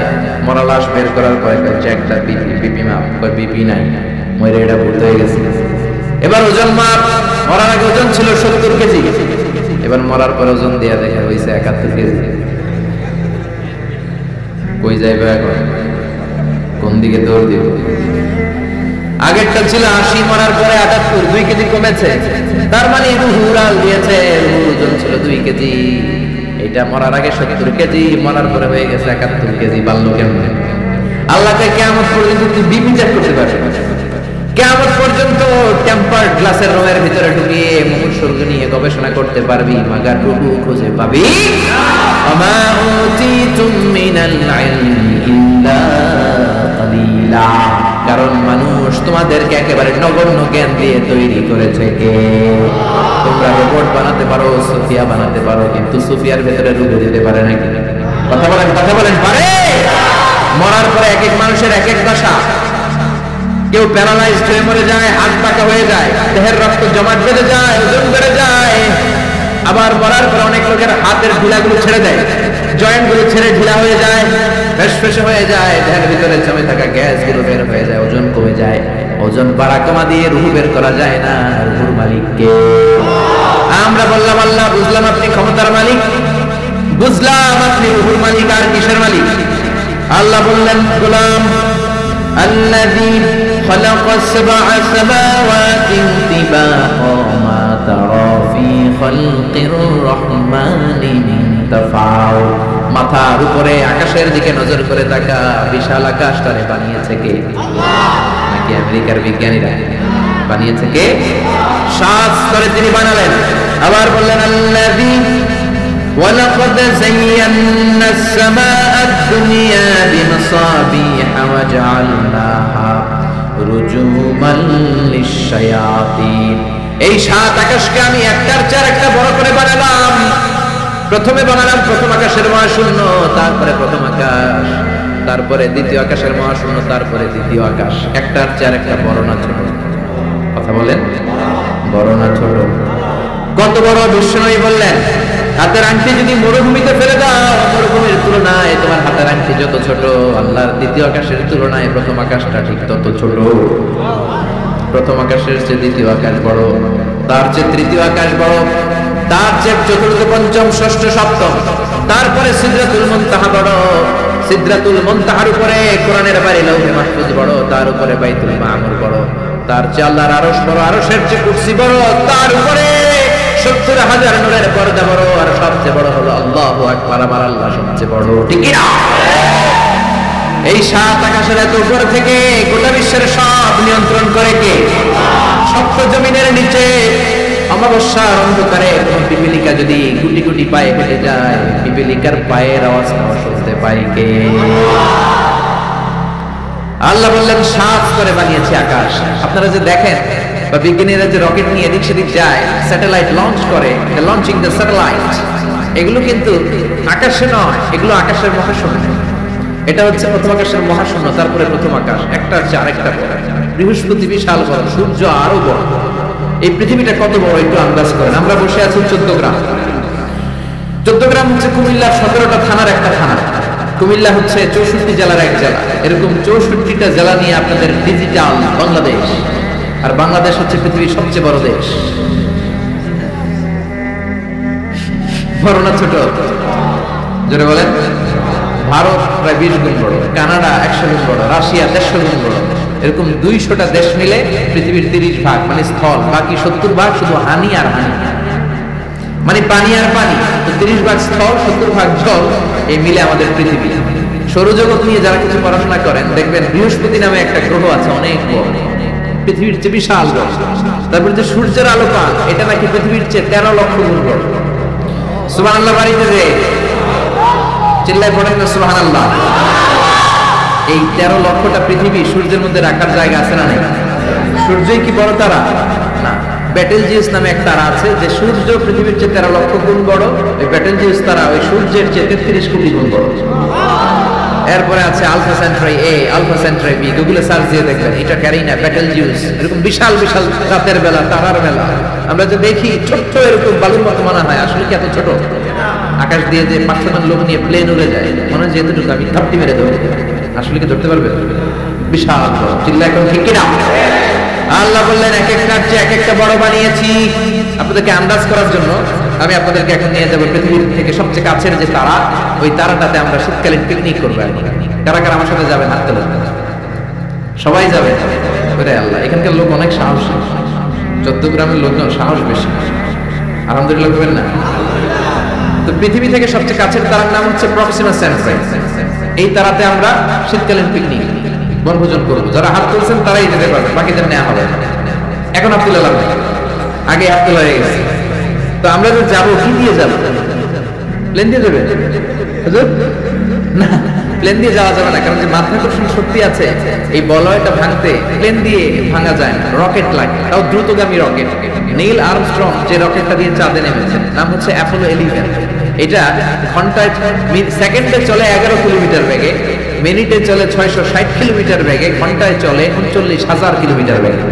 মরা লাশ বের করার পরে চেক দা বিপি, বিপি মাপ, কয় বিপি নাই, মরে এটা ভূত হয়ে গেছে। এবার ওজন মাপ, মরার আগে ওজন ছিল 70 কেজি, এবার মরার পর ওজন দেয়া দেখা হয়েছে 71 কেজি। কই যাইবে এখন? কোন দিকে দৌড় দিব? আগেরটা ছিল 80, মরার পরে 78, 2 কেজি কমেছে। তার মানে রুহু উড়াল দিয়েছে। রুহুর ওজন ছিল 2 কেজি, এটা মরার আগে 70 কেজি, মরার পরে হয়ে গেছে 71 কেজি। বাড়লো কেমনে? আল্লাহকে কিয়ামত পর্যন্ত তুই বিপি চেক করতে পারবি। কিয়ামত পর্যন্ত টেম্পার্ড গ্লাসের রুমের ভিতরে ঢুকিয়ে মুমূর্ষু নিয়ে গবেষণা করতে পারবি, মাগার রুহু খুঁজে পাবি না। আমা উতিতুম মিনাল ইলমি ইল্লা কালিলা। কারণ মানুষ তোমাদেরকে একেবারে নগণ্য জ্ঞান দিয়ে তৈরি করেছে কে? তোমরা রোবট বানাতে পারো, সুফিয়া বানাতে পারো, কিন্তু সুফিয়ার ভেতরে রুহু দিতে পারে নাকি? কথা বলেন, কথা বলেন, পারে? মরার পরে এক এক মানুষের এক এক দশা। কেউ প্যারালাইজড হয়ে মরে যায়, হাত পাকা হয়ে যায়, দেহের রক্ত জমাট বেঁধে যায়, ওজন বেড়ে যায়। আবার মরার পর অনেক লোকের হাতের ঢিলাগুলো ছেড়ে দেয়, জয়েন্ট গুলো ছেড়ে ঢিলা হয়ে যায়, ফেসফেসে হয়ে যায়, দেহের ভিতরে জমে থাকা গ্যাস গুলো বের হয়ে যায়, ওজন কমে যায়। ওজন বাড়া কমা দিয়ে রুহু বের করা যায় না। রুহুর মালিক কে? আমরা বললাম আল্লাহ, বুঝলাম আপনি ক্ষমতার মালিক, বুঝলাম আপনি রুহুর মালিক। আর কিসের মালিক? আল্লাহ বললেন, গোলাম الذي خلق 7 سماوات طباقا ما ترى في خلق الرحمن من تفاوت। মাথার উপরে আকাশের দিকে নজর করে তাকা, বিশাল আকাশটারে বানিয়েছে কে? নাকি আমেরিকার বিজ্ঞানীরা বানিয়েছে কে? 7 স্তরে তিনি বানালেন। আবার বললেন, আল্লাযী ولقد زينا السماء الدنيا بمصابيح وجعلناها رجوما للشياطين। এই 7 আকাশকে আমি একটার চেয়ে একটা বড় করে বানালাম। প্রথমে বানালাম প্রথম আকাশের মহাশূন্য, তারপরে প্রথম আকাশ, তারপরে দ্বিতীয় আকাশের মহাশূন্য, তারপরে দ্বিতীয় আকাশ। একটার চেয়ে একটা বড় না ছোট? কথা বলেন, বড় না ছোট? কত বড়! বিশ্বনবী বললেন হাতের আংটি যদি মরুভূমিতে ফেলে দাও, মরুভূমির তুলনায় তোমার হাতের আংটি যত ছোট, আল্লাহর দ্বিতীয় আকাশের তুলনায় প্রথম আকাশটা ঠিক তত ছোট। প্রথম আকাশের চেয়ে দ্বিতীয় আকাশ বড়, তার চেয়ে তৃতীয় আকাশ বড়, তার চেয়ে চতুর্থ পঞ্চম ষষ্ঠ সপ্তম, তারপরে সিদরাতুল মুনতাহা বড়, সিদরাতুল মুনতাহার উপরে কোরআনের বাড়ি লৌহে মাহফুজ বড়, তার উপরে বাইতুল মামুর বড়, তার চেয়ে আল্লাহর আরশ বড়, আরশের চেয়ে কুরসি বড়, তার উপরে ৭০,০০০ নূরের পর্দা বড়, আর সবচেয়ে বড় হলো আল্লাহু আকবার, আমার আল্লাহ সবচেয়ে বড়। ঠিক কি না? এই ৭ আকাশের এত উপর থেকে গোটা বিশ্বের সব নিয়ন্ত্রণ করে কে? সপ্ত জমিনের নিচে অমাবস্যার অন্ধকারে কোন পিপিলিকা যদি গুটি গুটি পায়ে হেঁটে যায়, পিপিলিকার পায়ের আওয়াজটাও শুনতে পায় কে? আল্লাহ বললেন ৭ করে বানিয়েছে আকাশ। আপনারা যে দেখেন বা বিজ্ঞানীরা যে রকেট নিয়ে এদিক সেদিক যায়, স্যাটেলাইট লঞ্চ করে, লঞ্চিং দ্য স্যাটেলাইট, এগুলো কিন্তু আকাশে নয়, এগুলো আকাশের মহাশূন্য। এটা হচ্ছে প্রথম আকাশের মহাশূন্য, তারপরে প্রথম আকাশ, একটার চেয়ে আরেকটা বড়। বৃহস্পতি বিশাল বড়, সূর্য আরো বড়। এই পৃথিবীটা কত বড় একটু আন্দাজ করেন। আমরা বসে আছি 14 গ্রাম। 14 গ্রাম হচ্ছে কুমিল্লার 17টা থানার একটা থানা। কুমিল্লা হচ্ছে 64 জেলার এক জেলা। এরকম 64টা জেলা নিয়ে আপনাদের ডিজিটাল বাংলাদেশ। আর বাংলাদেশ হচ্ছে পৃথিবীর সবচেয়ে বড় দেশ। বড় না ছোট? জোরে বলেন। ভারত প্রায় 20 গুণ বড়, কানাডা 100 গুণ বড়, রাশিয়া 150 গুণ বড়। এরকম 200টা দেশ মিলে পৃথিবীর 30 ভাগ মানে স্থল, বাকি 70 ভাগ শুধু হানি আর হানি, মানে পানি আর পানি। তো 30 ভাগ স্থল, 70 ভাগ জল, এই মিলে আমাদের পৃথিবী। সৌরজগৎ নিয়ে যারা কিছু পড়াশোনা করেন দেখবেন বৃহস্পতি নামে একটা গ্রহ আছে, অনেক বড়, পৃথিবীর চেয়ে বিশাল বড়। তারপরে যে সূর্যের আলো পান, এটা নাকি পৃথিবীর চেয়ে 13 লক্ষ গুণ বড়। সুবহানাল্লাহ বাড়িতে যে চিল্লায় পড়েন না সুবহানাল্লাহ। এই 13 লক্ষটা পৃথিবী সূর্যের মধ্যে রাখার জায়গা আছে না নেই? সূর্যই কি বড় তারা? না। বেটেলজিউস নামে এক তারা আছে, যে সূর্য পৃথিবীর চেয়ে 13 লক্ষ গুণ বড়। ওই বেটেলজিউস তারা ওই সূর্যের চেয়ে 33 কোটি গুণ বড়। এরপরে আছে আলফা সেন্ট্রাই এ, আলফা সেন্ট্রাই বি, গুগলে সার্চ দিয়ে দেখবেন এটা ক্যারিনা, বেটেলজিউস, এরকম বিশাল বিশাল রাতের বেলা তারার বেলা আমরা যে দেখি ছোট্ট এরকম বালুর মতো মনে হয়, আসলে কি এত ছোট? আকাশ দিয়ে যে 500 জন লোক নিয়ে প্লেন উড়ে যায়, মনে হয় যেহেতু আমি ধাপ্তি মেরে দেবো, আসলে কি ধরতে পারবে? বিশাল বড়। চিল্লা এখন ঠিক কিনা? আল্লাহ বললেন এক একটার চেয়ে এক একটা বড় বানিয়েছি। আপনাদেরকে আন্দাজ করার জন্য আমি আপনাদেরকে এখন নিয়ে যাবো পৃথিবীর থেকে সবচেয়ে কাছের যে তারা, ওই তারাটাতে আমরা শীতকালীন পিকনিক করবো। কারা কারা আমার সাথে যাবেন? হাত তোলেন। সবাই যাবে? ওরে আল্লাহ, এখানকার লোক অনেক সাহসী। 14 গ্রামের লোকজন সাহস বেশি। আলহামদুলিল্লাহ করবেন না? তো পৃথিবী থেকে সবচেয়ে কাছের তারার নাম হচ্ছে প্রক্সিমা সেন্ট্রাই। এই তারাতে আমরা শীতকালীন পিকনিক বনভোজন করবো। যারা হাত তুলছেন তারাই যেতে পারবে, বাকিদের নেওয়া হবে। এখন হাত তুলে লাভ নেই, আগে হাত তোলা হয়ে গেছে। তো আমরা যে যাবো, কি দিয়ে যাবো? প্লেন দিয়ে যাবে না? প্লেন দিয়ে যাওয়া যাবে না, কারণ যে মাধ্যাকর্ষণ শক্তি আছে এই বলয়টা ভাঙতে প্লেন দিয়ে ভাঙা যায় না, রকেট লাগে, তাও দ্রুতগামী রকেট। নীল আর্মস্ট্রং যে রকেটটা দিয়ে চাঁদে নেমেছেন, নাম হচ্ছে অ্যাপোলো 11। এটা ঘন্টায় সেকেন্ডে চলে 11 কিলোমিটার বেগে, মিনিটে চলে 660 কিলোমিটার বেগে, ঘন্টায় চলে 39,000 কিলোমিটার বেগে।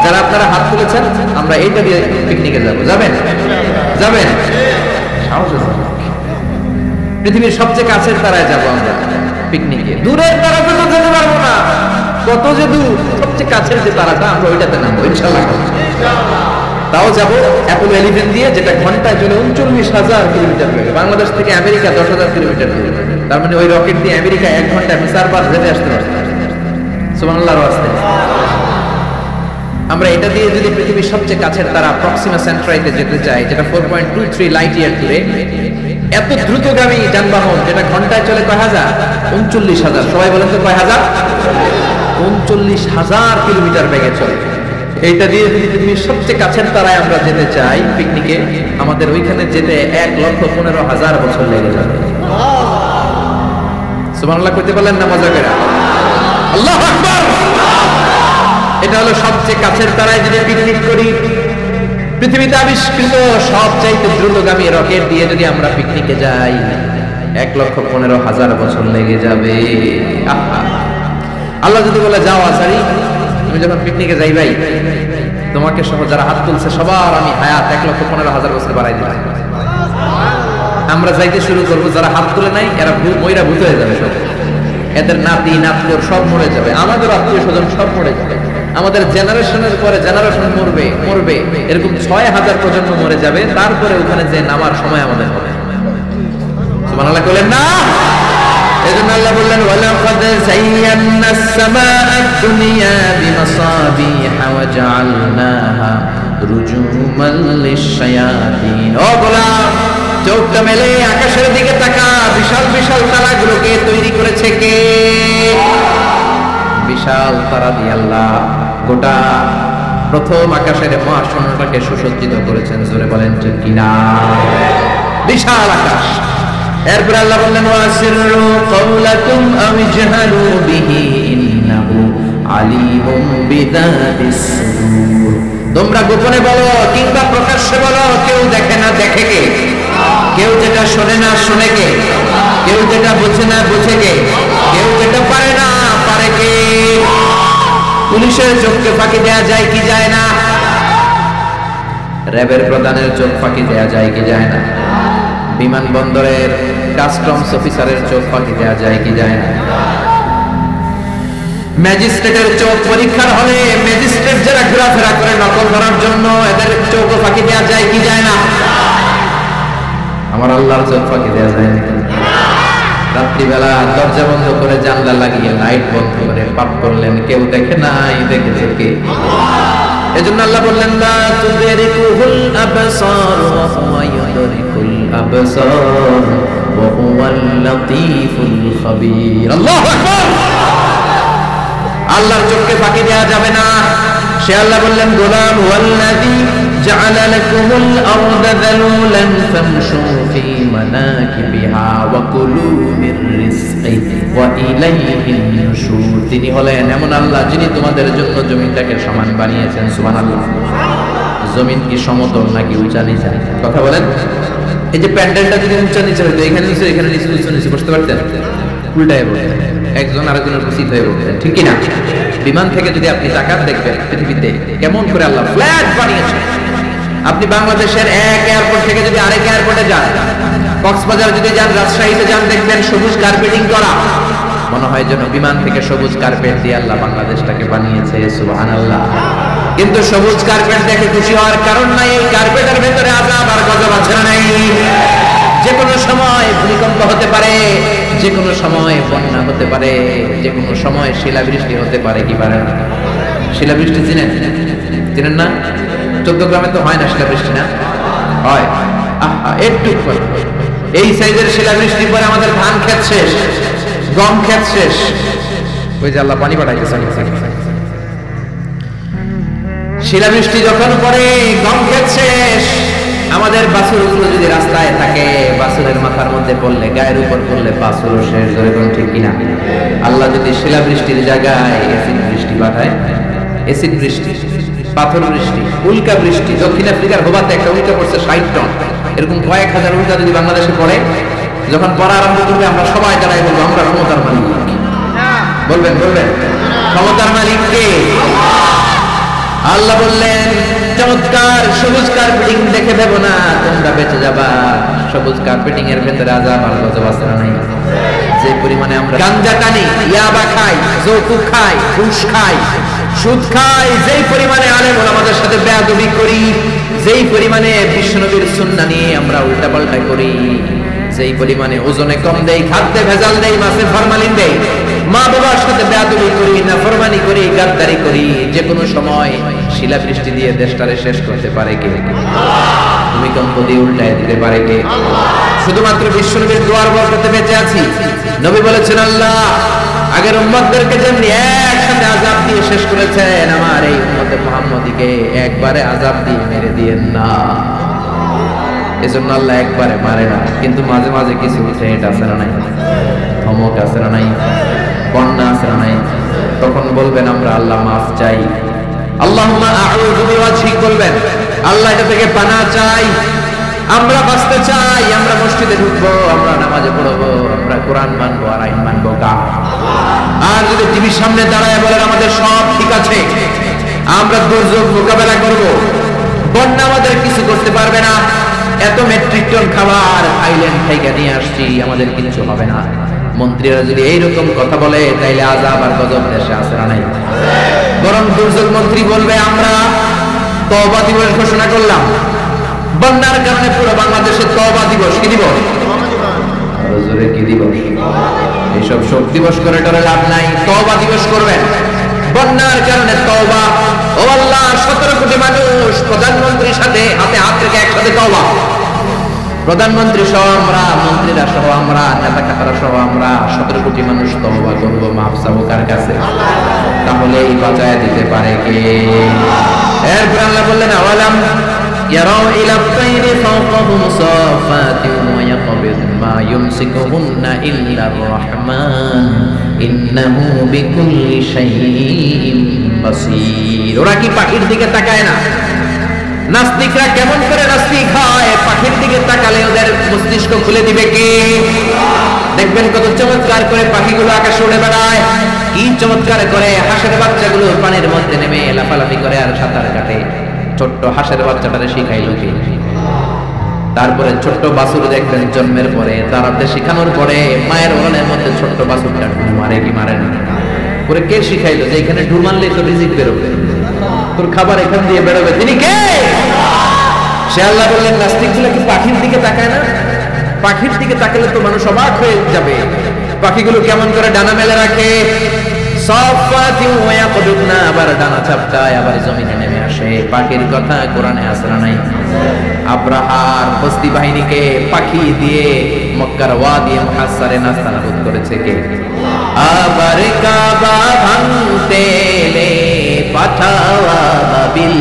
যারা আপনারা হাত তুলেছেন, আমরা এইটা দিয়ে পিকনিকে যাবো। যাবেন? যাবেন? সাহস আছে? পৃথিবীর সবচেয়ে কাছের তারায় যাবো আমরা পিকনিকে। দূরের তারাতে তো যেতে পারবো না, কত যে দূর। সবচেয়ে কাছের যে তারাটা, আমরা ওইটাতে নামবো ইনশাআল্লাহ। তাও যাবো অ্যাপোলো 11 দিয়ে, যেটা ঘন্টায় চলে 39,000 কিলোমিটার বেগে। বাংলাদেশ থেকে আমেরিকা 10,000 কিলোমিটার দূর। তার মানে ওই রকেট দিয়ে আমেরিকা 1 ঘন্টায় 4 যেতে আসতে পারছে। সুবহানাল্লাহর ওয়াস্তে। আমরা এটা দিয়ে যদি পৃথিবীর সবচেয়ে কাছের তারা প্রক্সিমা সেন্ট্রাইতে যেতে চাই, যেটা 4.23 লাইট ইয়ার দূরে, এত দ্রুতগামী যানবাহন যেটা ঘন্টায় চলে কয় হাজার? 39,000। সবাই বলেন তো কয় হাজার? 39,000 কিলোমিটার বেগে চলে। এইটা দিয়ে যদি পৃথিবীর সবচেয়ে কাছের তারায় আমরা যেতে চাই পিকনিকে, আমাদের ওইখানে যেতে 1,15,000 বছর লেগে যাবে। সুবহানাল্লাহ করতে পারলেন না? মজা করে আল্লাহু আকবার। এটা হলো সবচেয়ে কাছের তারায় যদি পিকনিক করি। পৃথিবীতে আবিষ্কৃত সবচাইতে দ্রুতগামী রকেট দিয়ে যদি আমরা পিকনিকে যাই 1,15,000 বছর লেগে যাবে। আল্লাহ যদি বলে যাও আসারি, তুমি যখন পিকনিকে যাই ভাই, তোমাকে সহ যারা হাত তুলছে সবার আমি হায়াত 1,15,000 বছর বাড়াই দিলাম। আমরা যাইতে শুরু করবো, যারা হাত তুলে নাই এরা মইরা ভূত হয়ে যাবে সব, এদের নাতি নাতকুর সব মরে যাবে, আমাদের আত্মীয় স্বজন সব মরে যাবে, আমাদের জেনারেশনের পরে জেনারেশন মরবে মরবে, এরকম 6,000 প্রজন্ম মরে যাবে, তারপরে ওখানে যে নামার সময় আমাদের হবে। সুবহানাল্লাহ বলেন না? এজন্য আল্লাহ বললেন ওয়ালাকাদ যায়্যানাস সামাআদ দুনিয়া বিমাসাবিহা ওয়া জাআলনাহা রুজুমান লিশ-শায়াতিন। ও গোলাম, চোখটা মেলে আকাশের দিকে তাকা, বিশাল বিশাল তারাগুলোকে তৈরি করেছে কে? বিশাল তারা দিয়ে আল্লাহ গোটা প্রথম আকাশের মহাশূন্যটাকে সুসজ্জিত করেছেন। জোরে বলেন ঠিক কিনা? বিশাল আকাশ। এরপর আল্লাহ বললেন ওয়াসিররু কাওলাকুম আও ইজহারু বিহি ইন্নাহু আলিমুম বিযাতিস সুদূর। তোমরা গোপনে বলো কিংবা প্রকাশ্যে বলো, কেউ দেখে না দেখে কে? কেউ যেটা শোনে না শোনে কে? কেউ যেটা বোঝে না বোঝে কে? কেউ যেটা পারে না পারে কে? পুলিশের চোখকে ফাঁকি দেয়া যায় কি যায় না? র্যাবের প্রধানের চোখ ফাঁকি দেয়া যায় কি যায় না? বিমানবন্দরের কাস্টমস অফিসারের চোখ ফাঁকি দেয়া যায় কি যায় না? ম্যাজিস্ট্রেটের চোখ পরীক্ষার হলে ম্যাজিস্ট্রেট যারা ঘোরাফেরা করে নকল ধরার জন্য, এদের চোখ ফাঁকি দেয়া যায় কি যায় না? আমার আল্লাহর চোখ ফাঁকি দেয়া যায় না? রাত্রিবেলা দরজা বন্ধ করে জানলা লাগিয়ে লাইট বন্ধ করে পাপ করলেন, কেউ দেখে নাই, দেখেছে কে? এজন্য আল্লাহ বললেন লা তুদরিকুহুল আবসার ওয়া হুয়া ইউদরিকুল আবসার ওয়া হুয়াল লাতীফুল খাবীর। আল্লাহু আকবার। আল্লাহর চোখকে ফাঁকি দেয়া যাবে না। সে আল্লাহ বললেন গোলাম ওয়াল্লাযী জাআলা লাকুমুল আরদা যালুলান ফামশু ফি মানাকিবিহা ওয়া কুলু মির রিজকি ওয়া ইলাইহিন নুশুর। তিনি হলেন এমন আল্লাহ যিনি তোমাদের জন্য জমিনটাকে সমান বানিয়েছেন। সুবহানাল্লাহ। জমিন কি সমতল নাকি উঁচা নিচা? কথা বলেন। এই যে প্যান্ডেলটা যদি উঁচা নিচা হতো, এখানে নিচে এখানে নিচে উঁচা নিচে বসতে পারতেন? উল্টায় বলতেন, একজন আরেকজনের উচিত হয়ে বলতেন, ঠিক কিনা? বিমান থেকে যদি আপনি তাকান দেখবেন পৃথিবীতে কেমন করে আল্লাহ ফ্ল্যাট বানিয়েছেন। আপনি বাংলাদেশের এক এয়ারপোর্ট থেকে যদি আরেক এয়ারপোর্টে যান, কক্সবাজার যদি যান, রাজশাহীতে যান, দেখবেন সবুজ কার্পেটিং করা। মনে হয় যেন বিমান থেকে সবুজ কার্পেট দিয়ে আল্লাহ বাংলাদেশটাকে বানিয়েছে। সুবহানাল্লাহ। কিন্তু সবুজ কার্পেট দেখে খুশি হওয়ার কারণ নাই, এই কার্পেটের ভেতরে আযাব আর গজব আছে না নাই? যে কোনো সময় ভূমিকম্প হতে পারে, যে কোনো সময় বন্যা হতে পারে, যে কোনো সময় শিলাবৃষ্টি হতে পারে। কি পারে না? শিলাবৃষ্টি চিনেন? চিনেন না? 14 গ্রামে তো হয় না শিলাবৃষ্টি, না হয়? আহা, একটু এই সাইজের শিলাবৃষ্টি পরে আমাদের ধান ক্ষেত শেষ, গম ক্ষেত শেষ। ওই যে আল্লাহ পানি পাঠাইতেছে। শিলাবৃষ্টি যখন পরে গম ক্ষেত শেষ, আমাদের বাছুরগুলো যদি রাস্তায় থাকে, বাছুরের মাথার মধ্যে পড়লে, গায়ের উপর পড়লে বাছুরও শেষ। ধরে কোন ঠিক কিনা? আল্লাহ যদি শিলাবৃষ্টির জায়গায় এসিড বৃষ্টি পাঠায়, এসিড বৃষ্টি, পাথর বৃষ্টি, উল্কা বৃষ্টি। দক্ষিণ আফ্রিকার হোবাতে একটা উল্কা পড়ছে 60 টন, এরকম কয়েক হাজার উল্কা যদি বাংলাদেশে পড়ে, যখন পড়া আরম্ভ করবে আমরা সবাই দাঁড়াই বলবো আমরা ক্ষমতার মালিক। বলবেন বলবেন ক্ষমতার মালিক কে? আল্লাহ বললেন চমৎকার সবুজ কার্পেটিং দেখে দেব না, তোমরা বেঁচে যাবা। সবুজ কার্পেটিং এর ভেতরে আযাব আর গজব আছে না নাই? যে পরিমাণে আমরা গাঞ্জা টানি, ইয়াবা খাই, যৌতুক খাই, ঘুষ খাই, সুদ খাই, যেই পরিমাণে আলেম ওলামাদের সাথে বেয়াদবি করি, যেই পরিমাণে বিশ্বনবীর সুন্নাহ নিয়ে আমরা উল্টাপাল্টা করি, যেই পরিমাণে ওজনে কম দেই, খাদ্যে ভেজাল দেই, মাছে ফরমালিন দেই, মা বাবার সাথে বেয়াদবি করি, নাফরমানি করি, গাদ্দারি করি, যে কোনো সময় শিলাবৃষ্টি দিয়ে দেশটারে শেষ করতে পারে কে? ভূমিকম্প দিয়ে উল্টায় দিতে পারে কে? শুধুমাত্র বিশ্বনবীর দুয়ার বরকতে বেঁচে আছি। নবী বলেছেন আল্লাহ আগের উম্মতদেরকে যেমনি একসাথে আযাব দিয়ে শেষ করেছেন, আমার এই উম্মতে মুহাম্মদীকে একবারে আযাব দিয়ে মেরে দিয়েন না। এজন্য আল্লাহ একবারে মারে না, কিন্তু মাঝে মাঝে কিছু থ্রেট আছে না নাই? ধমক আছে না নাই? বন্যা আছে না নাই? তখন বলবেন আমরা আল্লাহ মাফ চাই, আল্লাহুম্মা আউযু বিওয়াজহিক বলবেন। আল্লাহ এটা থেকে পানা চাই। আমরা বাঁচতে চাই, আমরা মসজিদে ঢুকবো, আমরা নামাজে পড়বো, আমরা কোরআন মানবো আর আইন মানবো গা। আর যদি টিভির সামনে দাঁড়ায় বলেন আমাদের সব ঠিক আছে, আমরা দুর্যোগ মোকাবেলা করব, বন্যা আমাদের কিছু করতে পারবে না, এত মেট্রিক টন খাবার থাইল্যান্ড থেকে নিয়ে আসছি, আমাদের কিছু হবে না, মন্ত্রীরা যদি এইরকম কথা বলে তাইলে আযাব আর গজব দেশে আসে না নাই? বরং দুর্যোগ মন্ত্রী বলবে আমরা তওবা দিবস ঘোষণা করলাম, বন্যার কারণে পুরো বাংলাদেশে তওবা দিবস। কি দিবস? জোরে কি দিবস? এইসব শোক দিবস করে টরে লাভ নাই, তওবা দিবস করবেন। বন্যার কারণে তওবা। ও আল্লাহ, 17 কোটি মানুষ প্রধানমন্ত্রীর সাথে হাতে হাত রেখে একসাথে তওবা। প্রধানমন্ত্রী সহ আমরা, মন্ত্রীরা সহ আমরা, নেতা খাতারা সহ আমরা 17 কোটি মানুষ তওবা করব, মাফ চাবো কার কাছে? তাহলে এই বাঁচায় দিতে পারে কে? এরপর আল্লাহ বললেন আওয়ালাম ইয়ারাউ ইলা তাইরি ফাওকাহুম সাফাতিন ওয়া ইয়াকবিদ মা ইউমসিকুহুন্না ইল্লার রাহমান ইন্নাহু বিকুল্লি শাইইন বাসীর। ওরা কি পাখির দিকে তাকায় না? নাস্তিকরা কেমন করে নাস্তিক হয়? পাখির দিকে তাকালে ওদের মস্তিষ্ক খুলে দিবে কে? দেখবেন কত চমৎকার করে পাখিগুলো আকাশে উড়ে বেড়ায়, কি চমৎকার করে হাঁসের বাচ্চাগুলো পানির মধ্যে নেমে লাফালাফি করে আর সাঁতার কাটে। ছোট্ট হাঁসের বাচ্চাটারে শিখাইলো কে? তারপরে ছোট্ট বাছুর দেখবেন জন্মের পরে দাঁড়াতে শেখানোর পরে মায়ের ওড়ানের মধ্যে ছোট্ট বাছুরটা ঢুল মারে কি মারে না? পরে কে শিখাইলো যে এখানে ঢুল মারলেই তো রিজিক বেরোবে, তোর খাবার এখান দিয়ে বেরোবে? তিনি কে? সে আল্লাহ বললেন নাস্তিকগুলো কি পাখির দিকে তাকায় না? পাখির দিকে তাকালে তো মানুষ অবাক হয়ে যাবে। পাখিগুলো কেমন করে ডানা মেলে রাখে, সাফাতিন ওয়া ইয়াকবিদনা, আবার ডানা চাপটায়, আবার জমিনে নেমে আসে। পাখির কথা কোরআনে আছে না নাই? আব্রাহার বস্তি বাহিনীকে পাখি দিয়ে মক্কার ওয়াদি মুহাসসারে নাস্তানাবুদ করেছে কে? আবার কাবা ভাঙতে এলে পাঠাওয়া বাবিল,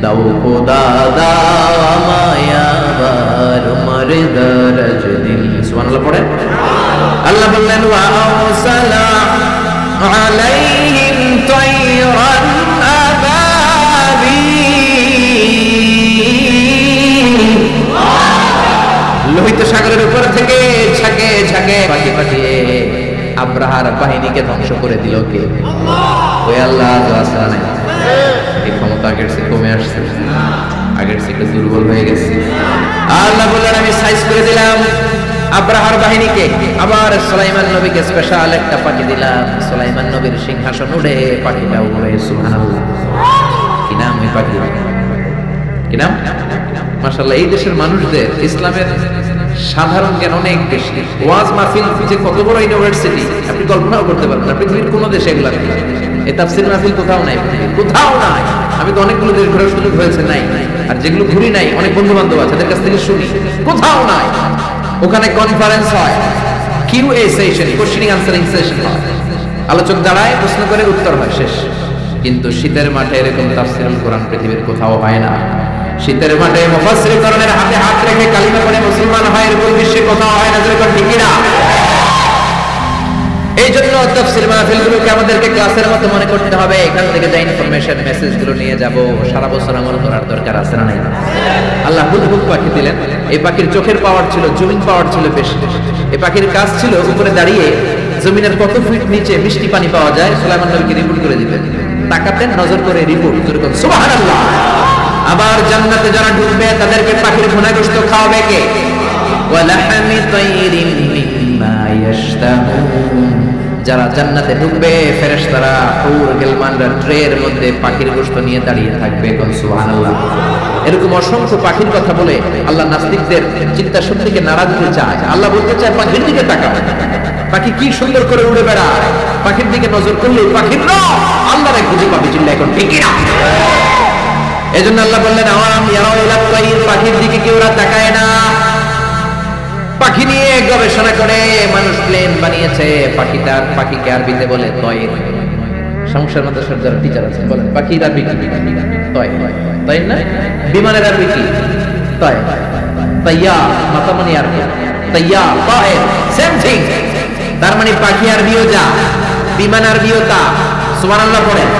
দাও খোদা দাও মায়াবার মরদরজ দিল। সুবহানাল্লাহ পড়ে। আল্লাহ বললেন ওয়া আরসালা আলাইহিম তায়রান আবাবিল। লোহিত সাগরের উপর থেকে ঝাঁকে ঝাঁকে পাখি পাঠিয়ে আব্রাহার বাহিনীকে ধ্বংস করে দিল কে? ওই আল্লাহ আসরা নাই। এই ক্ষমতা আগের চেয়ে কমে আসছে, আগের চেয়ে একটু দুর্বল হয়ে গেছে। আল্লাহ বললেন আমি সাইজ করে দিলাম আব্রাহার বাহিনীকে। আবার সুলাইমান নবীকে স্পেশাল একটা পাখি দিলাম, সুলাইমান নবীর সিংহাসন উড়ে পাখিটা উড়ে। সুবহানাল্লাহ। কি নাম ওই পাখি? কি নাম? মাশাআল্লাহ, এই দেশের মানুষদের ইসলামের সাধারণ জ্ঞান অনেক বেশি। ওয়াজ মাহফিল যে কত বড় ইউনিভার্সিটি আপনি কল্পনাও করতে পারবেন না। পৃথিবীর কোনো দেশে এগুলো নেই। এই তাফসীর মাহফিল কোথাও নাই, কোথাও নাই। আমি তো অনেকগুলো দেশ ঘোরার সুযোগ হয়েছে, নাই। আর যেগুলো ঘুরি নাই, অনেক বন্ধু বান্ধব আছে, তাদের কাছ থেকে শুনি, কোথাও নাই। ওখানে কনফারেন্স হয়, QA session, questioning answering session হয়, আলোচক দাঁড়ায়, প্রশ্ন করে, উত্তর হয়, শেষ। কিন্তু শীতের মাঠে এরকম তাফসীরুল কোরআন পৃথিবীর কোথাও হয় না। শীতের মাঠে মুফাসসিরগণের হাতে হাত রেখে কালিমা পড়ে মুসলমান হয়, এরকম বিশ্বে কোথাও হয় না। যেরকম ঠিক না? এই জন্য তাফসীর মাহফিলগুলোকে আমাদেরকে ক্লাসের মতো মনে করতে হবে। এখান থেকে যা ইনফরমেশন মেসেজগুলো নিয়ে যাব, সারা বছর আমল করার দরকার আছে না নাই? আল্লাহ হুদহুদ পাখি দিলেন। এই পাখির চোখের পাওয়ার ছিল, জুমিং পাওয়ার ছিল বেশি। এই পাখির কাজ ছিল উপরে দাঁড়িয়ে জমিনের কত ফিট নিচে মিষ্টি পানি পাওয়া যায় সুলাইমান নবীকে রিপোর্ট করে দিতেন। তাকাতেন, নজর করে রিপোর্ট, যেরকম সুবহানাল্লাহ। আবার জান্নাতে যারা ঢুকবে তাদেরকে পাখির ভুনা গোশত খাওয়াবে কে? ওয়ালাহমি তাইরিম মিম্মা ইয়াশতাহুন। যারা জান্নাতে ঢুকবে ফেরেশতারা হুর গিলমানরা ট্রের মধ্যে পাখির গোশত নিয়ে দাঁড়িয়ে থাকবে। কোন সুবহানাল্লাহ। এরকম অসংখ্য পাখির কথা বলে আল্লাহ নাস্তিকদের চিন্তা শক্তিকে নাড়া দিতে চায়। আল্লাহ বলতে চায় পাখির দিকে তাকাও, পাখি কি সুন্দর করে উড়ে বেড়ায়, পাখির দিকে নজর করলে পাখির আল্লাহরে খুঁজে পাবে। চিল্লা এখন ঠিক না? এজন্য আল্লাহ বললেন আওয়ালাম ইয়ারাউ ইলা তাইর, পাখির দিকে কি ওরা তাকায় না? পাখি নিয়ে গবেষণা করে মানুষ প্লেন বানিয়েছে। পাখিকে আরবিতে বলে তয়র। সংসার মাদ্রাসার যারা টিচার আছেন বলেন পাখির আরবি কি? তয়র। তাই না? বিমানের আরবি কি? তয়র। তাইয়া মাতামানি আরবি তাইয়া, তয়র সেম থিং। তার মানে পাখি আরবিও যা, বিমান আরবিও তা। সুবহানাল্লাহ পড়েন।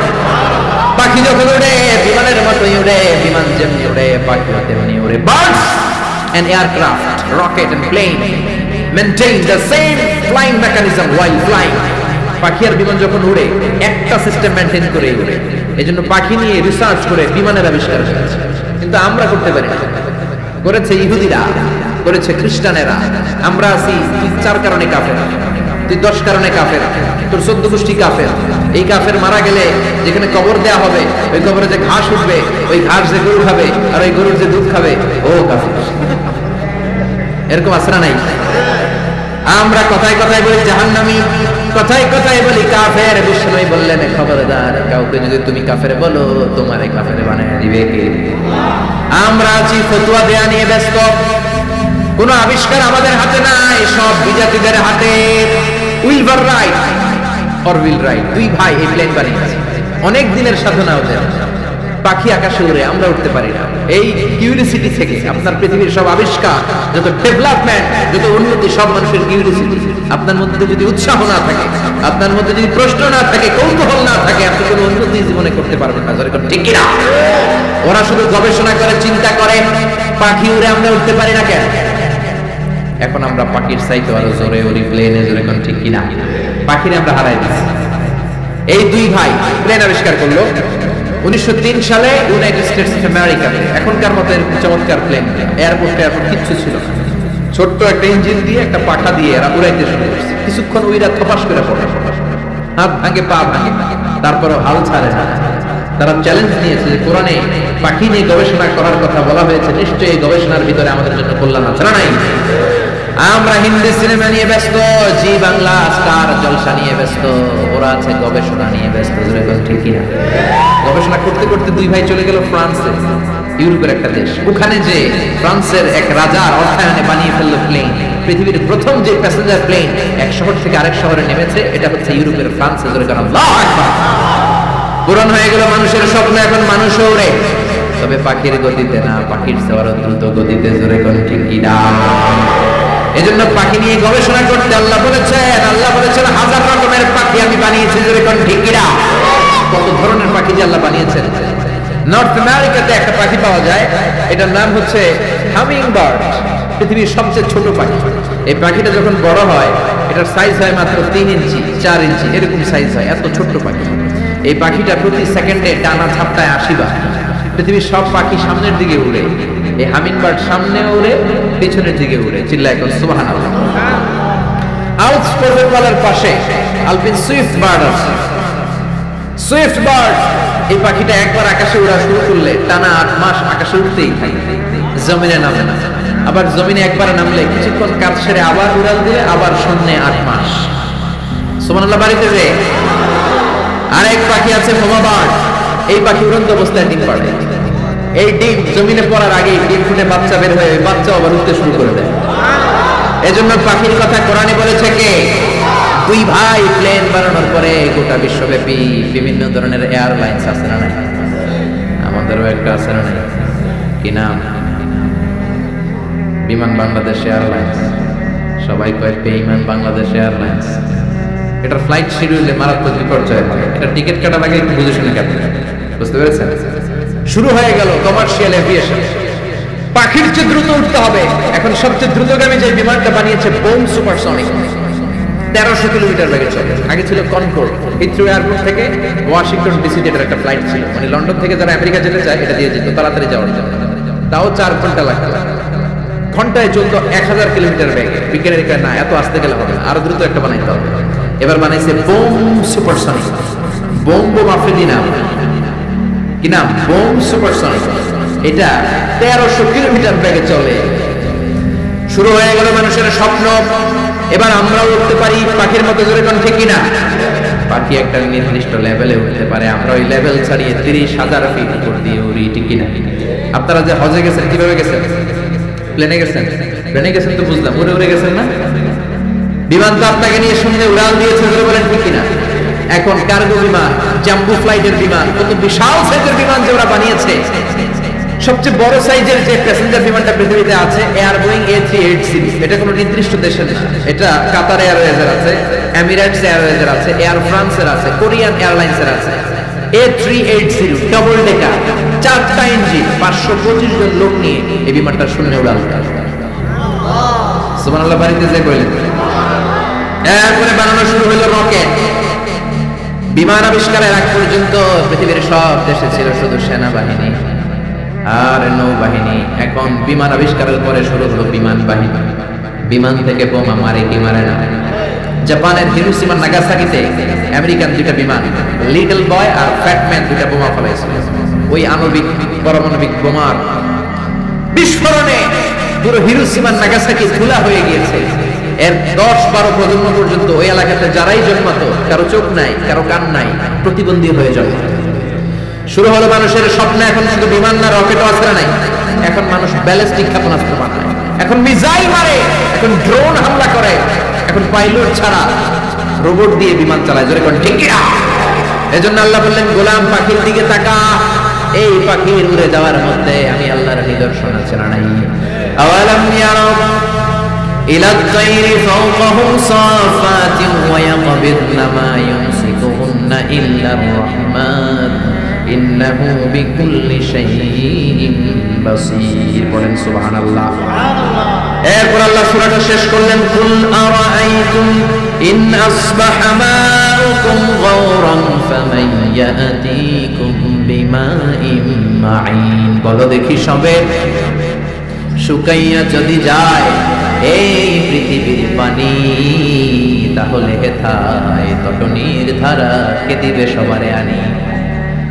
পাখি যখন উড়ে বিমানের মতোই উড়ে, বিমান যেমনি উড়ে পাখিও তেমনি উড়ে। Birds and aircraft, rocket and plane maintain the same flying mechanism while flying. পাখি আর বিমান যখন উড়ে একটা সিস্টেম মেইনটেইন করে উড়ে। এজন্য পাখি নিয়ে রিসার্চ করে বিমানের আবিষ্কার করেছে, কিন্তু আমরা করতে পারি না। করেছে ইহুদিরা, করেছে খ্রিস্টানেরা। আমরা আছি তুই 4 কারণে কাফের, তুই 10 কারণে কাফের, তোর 14 গোষ্ঠী কাফের। এই কাফের মারা গেলে যেখানে কবর দেয়া হবে ওই কবরে যে ঘাস উঠবে, ওই ঘাস যে গরু খাবে আর ওই গরুর যে দুধ খাবে ও কাফের। এরকম আছে না নাই? আমরা কথায় কথায় বলি জাহান্নামী, কথায় কথায় বলি কাফের। বিষ্ণুই বললেন খবরদার, কাউকে যদি তুমি কাফের বলো তোমারে কাফের বানায় দিবে কে? আমরা আছি ফতোয়া দেয়া নিয়ে ব্যস্ত, কোন আবিষ্কার আমাদের হাতে নাই, সব বিজাতিদের হাতে। উইলভার রাইট অর উইল রাইট, দুই ভাই এই প্লেন বানিয়েছে, অনেক দিনের সাধনা ওদের। পাখি আকাশে উড়ে, আমরা উঠতে পারি না। এই কিউরিসিটি থেকে আপনার পৃথিবীর সব আবিষ্কার, যত ডেভেলপমেন্ট, যত উন্নতি, সব মানুষের কিউরিসিটি। আপনার মধ্যে যদি উৎসাহ না থাকে, আপনার মধ্যে যদি প্রশ্ন না থাকে, কৌতূহল না থাকে, আপনি কোনো উন্নতি জীবনে করতে পারবেন না। ঠিক কি না? ওরা শুধু গবেষণা করে, চিন্তা করে, পাখি উড়ে, আমরা উঠতে পারি না কেন? এখন আমরা পাখির চাইতে আরো জোরে উড়ি, প্লেনে জোরে। কোন ঠিক কি না? পাখিরে আমরা হারাই দিচ্ছি। এই দুই ভাই প্লেন আবিষ্কার করলো 1903 সালে ইউনাইটেড স্টেটস অফ আমেরিকাতে। এখনকার মতো এরকম চমৎকার প্লেন, এয়ারপোর্ট কিচ্ছু ছিল না। ছোট্ট একটা ইঞ্জিন দিয়ে, একটা পাখা দিয়ে এরা উড়াইতে শুরু করছে। কিছুক্ষণ উইরা থপাস করে পড়ে, হাত ভাঙে, পা ভাঙে, তারপরে হাল ছাড়ে না। তারা চ্যালেঞ্জ নিয়েছে যে কোরআনে পাখি নিয়ে গবেষণা করার কথা বলা হয়েছে, নিশ্চয়ই এই গবেষণার ভিতরে আমাদের জন্য কল্যাণ আছে না নাই? আমরা হিন্দি সিনেমা নিয়ে ব্যস্ত, জি বাংলা স্টার জলসা নিয়ে ব্যস্ত, ওরা আছে গবেষণা নিয়ে ব্যস্ত। ঠিক কিনা? গবেষণা করতে করতে দুই ভাই চলে গেল ফ্রান্সে, ইউরোপের একটা দেশ। ওখানে যে ফ্রান্সের এক রাজার অর্থায়নে বানিয়ে ফেললো প্লেন, পৃথিবীর প্রথম যে প্যাসেঞ্জার প্লেন এক শহর থেকে আরেক শহরে নেমেছে, এটা হচ্ছে ইউরোপের ফ্রান্সে। জোরে কারণ আল্লাহু আকবার। পূরণ হয়ে গেল মানুষের স্বপ্ন, এখন মানুষও ওড়ে, তবে পাখির গতিতে না, পাখির চেয়ে দ্রুত গতিতে। জোরে কোন ঠিক কিনা? এজন্য পাখি নিয়ে গবেষণা করতে আল্লাহ বলেছেন হাজার রকমের পাখি আমি বানিয়েছি। জোরে কোন ঠিক কিনা? কত ধরনের পাখি যে আল্লাহ বানিয়েছেন। নর্থ আমেরিকাতে একটা পাখি পাওয়া যায়, এটার নাম হচ্ছে হামিং বার্ড, পৃথিবীর সবচেয়ে ছোট পাখি। এই পাখিটা যখন বড় হয়, এটার সাইজ হয় মাত্র 3 ইঞ্চি 4 ইঞ্চি এরকম সাইজ হয়, এত ছোট্ট পাখি। এই পাখিটা প্রতি সেকেন্ডে টানা ঝাপটায় 80 বার। পৃথিবীর সব পাখি সামনের দিকে উড়ে, এই হামিং বার্ড সামনে উড়ে, পিছনের দিকে উড়ে। চিল্লায় এখন সুবহানাল্লাহ। আলপস পর্বতমালার পাশে আলপিন সুইফট বার্ড আছে। সুইফট বার্ড, এই পাখিটা একবার আকাশে উড়া শুরু করলে টানা 8 মাস আকাশে উঠতেই থাকে, জমিনে নামে না। আবার জমিনে একবার নামলে কিছুক্ষণ কাজ সেরে আবার উড়াল দিয়ে আবার শূন্যে 8 মাস। সুবহানাল্লাহ। বাড়িতে যে আরেক পাখি আছে হোমা বার্ড, এই পাখি উড়ন্ত অবস্থায় ডিম পাড়ে। এই ডিম জমিনে পড়ার আগেই ডিম ফুটে বাচ্চা বের হয়ে বাচ্চা আবার উঠতে শুরু করে দেয়। এজন্য পাখির কথা কোরআনে বলেছে কে? দুই ভাই প্লেন বানানোর পরে গোটা বিশ্বব্যাপী বিভিন্ন ধরনের এয়ারলাইন্স আছে না নাই? আমাদেরও একটা আছে না নাই? কি নাম? বিমান বাংলাদেশ এয়ারলাইন্স। সবাই কয় বেঈমান বাংলাদেশ এয়ারলাইন্স। এটার ফ্লাইট শিডিউলে মারাত্মক বিপর্যয় হয়। এটা টিকিট কাটার আগে একটু বুঝে শুনে কাটবে, বুঝতে পেরেছেন? শুরু হয়ে গেল কমার্শিয়াল এভিয়েশন। পাখির চেয়ে দ্রুত উঠতে হবে। এখন সবচেয়ে দ্রুতগামী যে বিমানটা বানিয়েছে বোম সুপারসনিক, 1300 কিলোমিটার বেগে চলে। আগে ছিল কনকর্ড, হিথ্রো এয়ারপোর্ট থেকে ওয়াশিংটন ডিসিতে এটার একটা ফ্লাইট ছিল, মানে লন্ডন থেকে যারা আমেরিকা যেতে চায় এটা দিয়ে যেত তাড়াতাড়ি যাওয়ার জন্য। তাও 4 ঘন্টা লাগতো। ঘন্টায় চলতো 1000 কিলোমিটার বেগে। বিজ্ঞানীরা কয় না, এত আসতে গেলে হবে না, আরো দ্রুত একটা বানাইতে হবে। এবার বানাইছে বোম সুপারসনিক। বোম আফ্রিদি নাম, কি নাম? Bomb supersonic. এটা 1300 কিলোমিটার বেগে চলে। শুরু হয়ে গেল মানুষের স্বপ্ন, এবার আমরাও উঠতে পারি পাখির মতো। জোরে কোন ঠিক কিনা? পাখি একটা নির্দিষ্ট লেভেলে উঠতে পারে, আমরা ওই লেভেল ছাড়িয়ে 30,000 ফিট উপর দিয়ে উড়ি। ঠিক কিনা? আপনারা যে হজে গেছেন কিভাবে গেছেন? প্লেনে গেছেন? প্লেনে গেছেন তো বুঝলাম, উড়ে উড়ে গেছেন না? বিমান তো আপনাকে নিয়ে শূন্যে উড়াল দিয়েছে। জোরে বলেন ঠিক কিনা? এখন কার্গো বিমান, জাম্বো ফ্লাইটের বিমান, কত বিশাল সাইজের বিমান যে ওরা বানিয়েছে। সবচেয়ে বড় সাইজের যে প্যাসেঞ্জার বিমানটা পৃথিবীতে আছে এয়ার বোয়িং A380 সিরিজ। এটা কোনো নির্দিষ্ট দেশের না, এটা কাতার এয়ারওয়েজের আছে, এমিরেটস এয়ারওয়েজের আছে, এয়ার ফ্রান্সের আছে, কোরিয়ান এয়ারলাইন্সের আছে। A380 ডাবল ডেকার, 4টা ইঞ্জিন, 525 জন লোক নিয়ে এই বিমানটা শূন্যে উড়াল। সুবহানাল্লাহ বাড়িতে যে কইলেন। এরপরে বানানো শুরু হলো রকেট। বিমান আবিষ্কারের আগ পর্যন্ত পৃথিবীর সব দেশে ছিল শুধু সেনাবাহিনী আর নৌবাহিনী। এখন বিমান আবিষ্কারের পরে শুরু হলো বিমান বাহিনী। বিমান থেকে বোমা মারে কি মারে না? জাপানের হিরোশিমা নাগাসাকিতে আমেরিকান দুইটা বিমান, লিটল বয় আর ফ্যাট ম্যান, দুইটা বোমা ফেলেছিল। ওই আণবিক পারমাণবিক বোমার বিস্ফোরণে পুরো হিরোশিমা নাগাসাকি ধুলা হয়ে গিয়েছে। এর 10-12 প্রজন্ম পর্যন্ত ওই এলাকাতে যারাই জন্মাতো, কারো চোখ নাই, কারো কান নাই, প্রতিবন্ধী হয়ে জন্মাতো। শুরু হলো মানুষের স্বপ্ন। এখন শুধু বিমান না, রকেটও আছে নাই। এখন মানুষ ব্যালিস্টিক ক্ষেপণাস্ত্র বানায়, এখন মিসাইল মারে, এখন ড্রোন হামলা করে, এখন পাইলট ছাড়া রোবট দিয়ে বিমান চালায়। জোরে কোন ঠিক কিনা? এজন্য আল্লাহ বললেন, গোলাম পাখির দিকে তাকা, এই পাখির উড়ে যাওয়ার মধ্যে আমি আল্লাহর নিদর্শন আছে না নাই? আওয়ালাম ইয়ারাউ ইলা আত-তায়রি ফাওকাহুম সাফাতিন ওয়া ইয়াকবিদনা মা ইউমসিকুহুন্না ইল্লা আর-রাহমান ইন্নাহু বিকুল্লি শাইইন বাসীর। বলেন সুবহানাল্লাহ। এরপর আল্লাহ সূরাটা শেষ করলেন, কুল আরাআইতুম ইন আসবাহা মাউকুম গাওরান ফামান ইয়াতিকুম বিমাইন মাঈন। বলো দেখি সবে, শুকাইয়া যদি যায় এই পৃথিবীর পানি, তাহলে হেথায় তটনির ধারা কে দিবে সবারে আনি?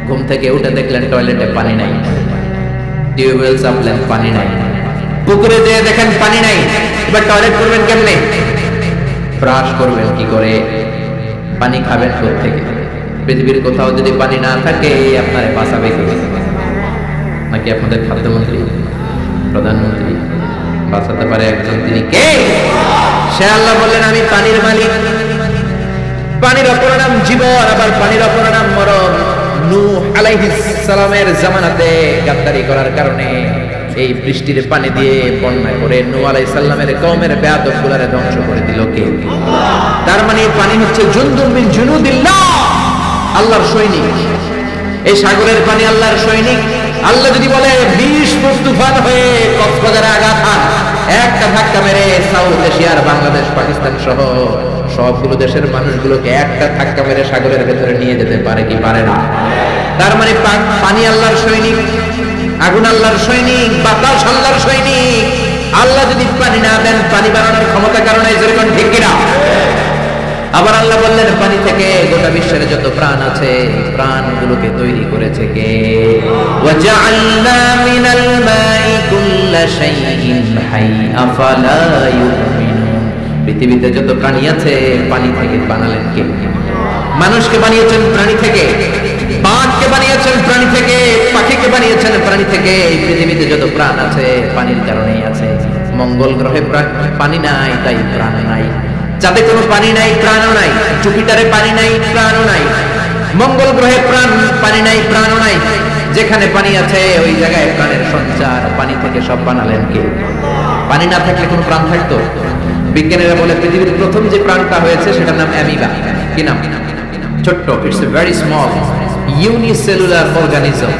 ঘুম থেকে উঠে দেখলেন টয়লেটে পানি নাই, টিউবওয়েল চাপলেন পানি নাই, পুকুরে যেয়ে দেখেন পানি নাই, এবার টয়লেট করবেন কেমনে? ব্রাশ করবেন কি করে? পানি খাবেন কোথা থেকে? পৃথিবীর কোথাও যদি পানি না থাকে আপনারে বাঁচাবে কে? নাকি আপনাদের খাদ্যমন্ত্রী, প্রধানমন্ত্রী? বাঁচাতে পারে একজন, তিনি কে? সে আল্লাহ বললেন, আমি পানির মালিক। পানির অপর নাম জীবন, আবার পানির অপর নাম মরণ। নূহ আলাইহিস সালামের জামানাতে গাদ্দারি করার কারণে এই বৃষ্টির পানি দিয়ে বন্যা করে নূহ আলাইহিস সালামের কওমের বেয়াদবগুলোরে ধ্বংস করে দিল কে? তার মানে পানি হচ্ছে জুনদুম মিন জুনুদিল্লাহ, আল্লাহর সৈনিক। এই সাগরের পানি আল্লাহর সৈনিক। আল্লাহ যদি বলে 20 ফুট তুফান হয়ে কক্সবাজারে আঘাত হান, একটা ধাক্কা মেরে সাউথ এশিয়ার বাংলাদেশ, পাকিস্তান সহ সবগুলো দেশের মানুষগুলোকে একটা ধাক্কা মেরে সাগরের ভেতরে নিয়ে যেতে পারে কি পারে না? তার মানে পানি আল্লাহর সৈনিক, আগুন আল্লাহর সৈনিক, বাতাস আল্লাহর সৈনিক। আল্লাহ যদি পানি না দেন, পানি বানানোর ক্ষমতা কারণে যেরকম ঠিক কিনা? আবার আল্লাহ বললেন, পানি থেকে গোটা বিশ্বের যত প্রাণ আছে, প্রাণগুলোকে তৈরি করেছে কে? ওয়াজআলনা মিনাল মাই কুল্লা শাইইন হাই আফালা ইউমিনুন। পৃথিবীতে যত প্রাণী আছে পানি থেকে বানালেন কে? মানুষকে বানিয়েছেন প্রাণী থেকে, বাঘকে বানিয়েছেন প্রাণী থেকে, পাখিকে বানিয়েছেন প্রাণী থেকে। এই পৃথিবীতে যত প্রাণ আছে পানির কারণেই আছে। মঙ্গল গ্রহে পানি নাই, তাই প্রাণ নাই। যাতে কোনো পানি নাই, প্রাণও নাই। জুপিটারে পানি নাই, প্রাণও নাই। মঙ্গল গ্রহে পানি নাই, প্রাণও নাই। যেখানে পানি আছে ওই জায়গায় প্রাণের সঞ্চার। পানি থেকে সব বানালেন কে? পানি না থাকলে কোনো প্রাণ থাকতো? বিজ্ঞানীরা বলে পৃথিবীর প্রথম যে প্রাণটা হয়েছে সেটার নাম অ্যামিবা। কি নাম? ছোট্ট, it's a very small unicellular organism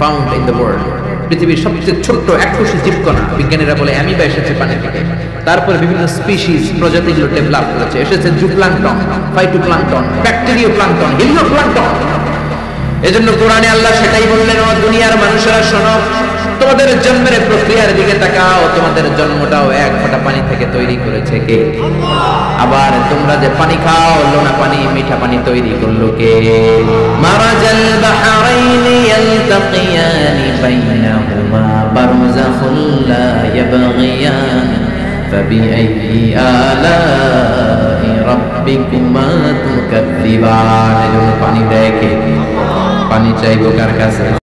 found in the world. পৃথিবীর সবচেয়ে ছোট্ট এককোষী জীবকণা। বিজ্ঞানীরা বলে অ্যামিবা এসেছে পানি থেকে। তারপর বিভিন্ন স্পিসিস, প্রজাতিগুলো ডেভেলপ করেছে। এসেছে জুপ্লাঙ্কটন, ফাইটোপ্লাঙ্কটন, ব্যাকটেরিওপ্লাঙ্কটন, হিলিওপ্লাঙ্কটন। এজন্য কোরআনে আল্লাহ সেটাই বললেন, ও দুনিয়ার মানুষেরা শোনো, তোমাদের জন্মের প্রক্রিয়ার দিকে তাকাও। তোমাদের জন্মটাও এক ফোঁটা পানি থেকে তৈরি করেছে কে? আবার তোমরা যে পানি খাও, লোনা পানি, মিঠা পানি তৈরি করলো কে? মারাজাল বাহরাইনি ইয়ালতাকিয়ানি বাইনাহুমা বারযাখুন লা ইয়াবগিয়ান ফাবিআইয়ি আলাই রাব্বিকুমা তুকাযযিবান। এজন্য পানি দেয় কে? পানি চাইবো কার কাছে?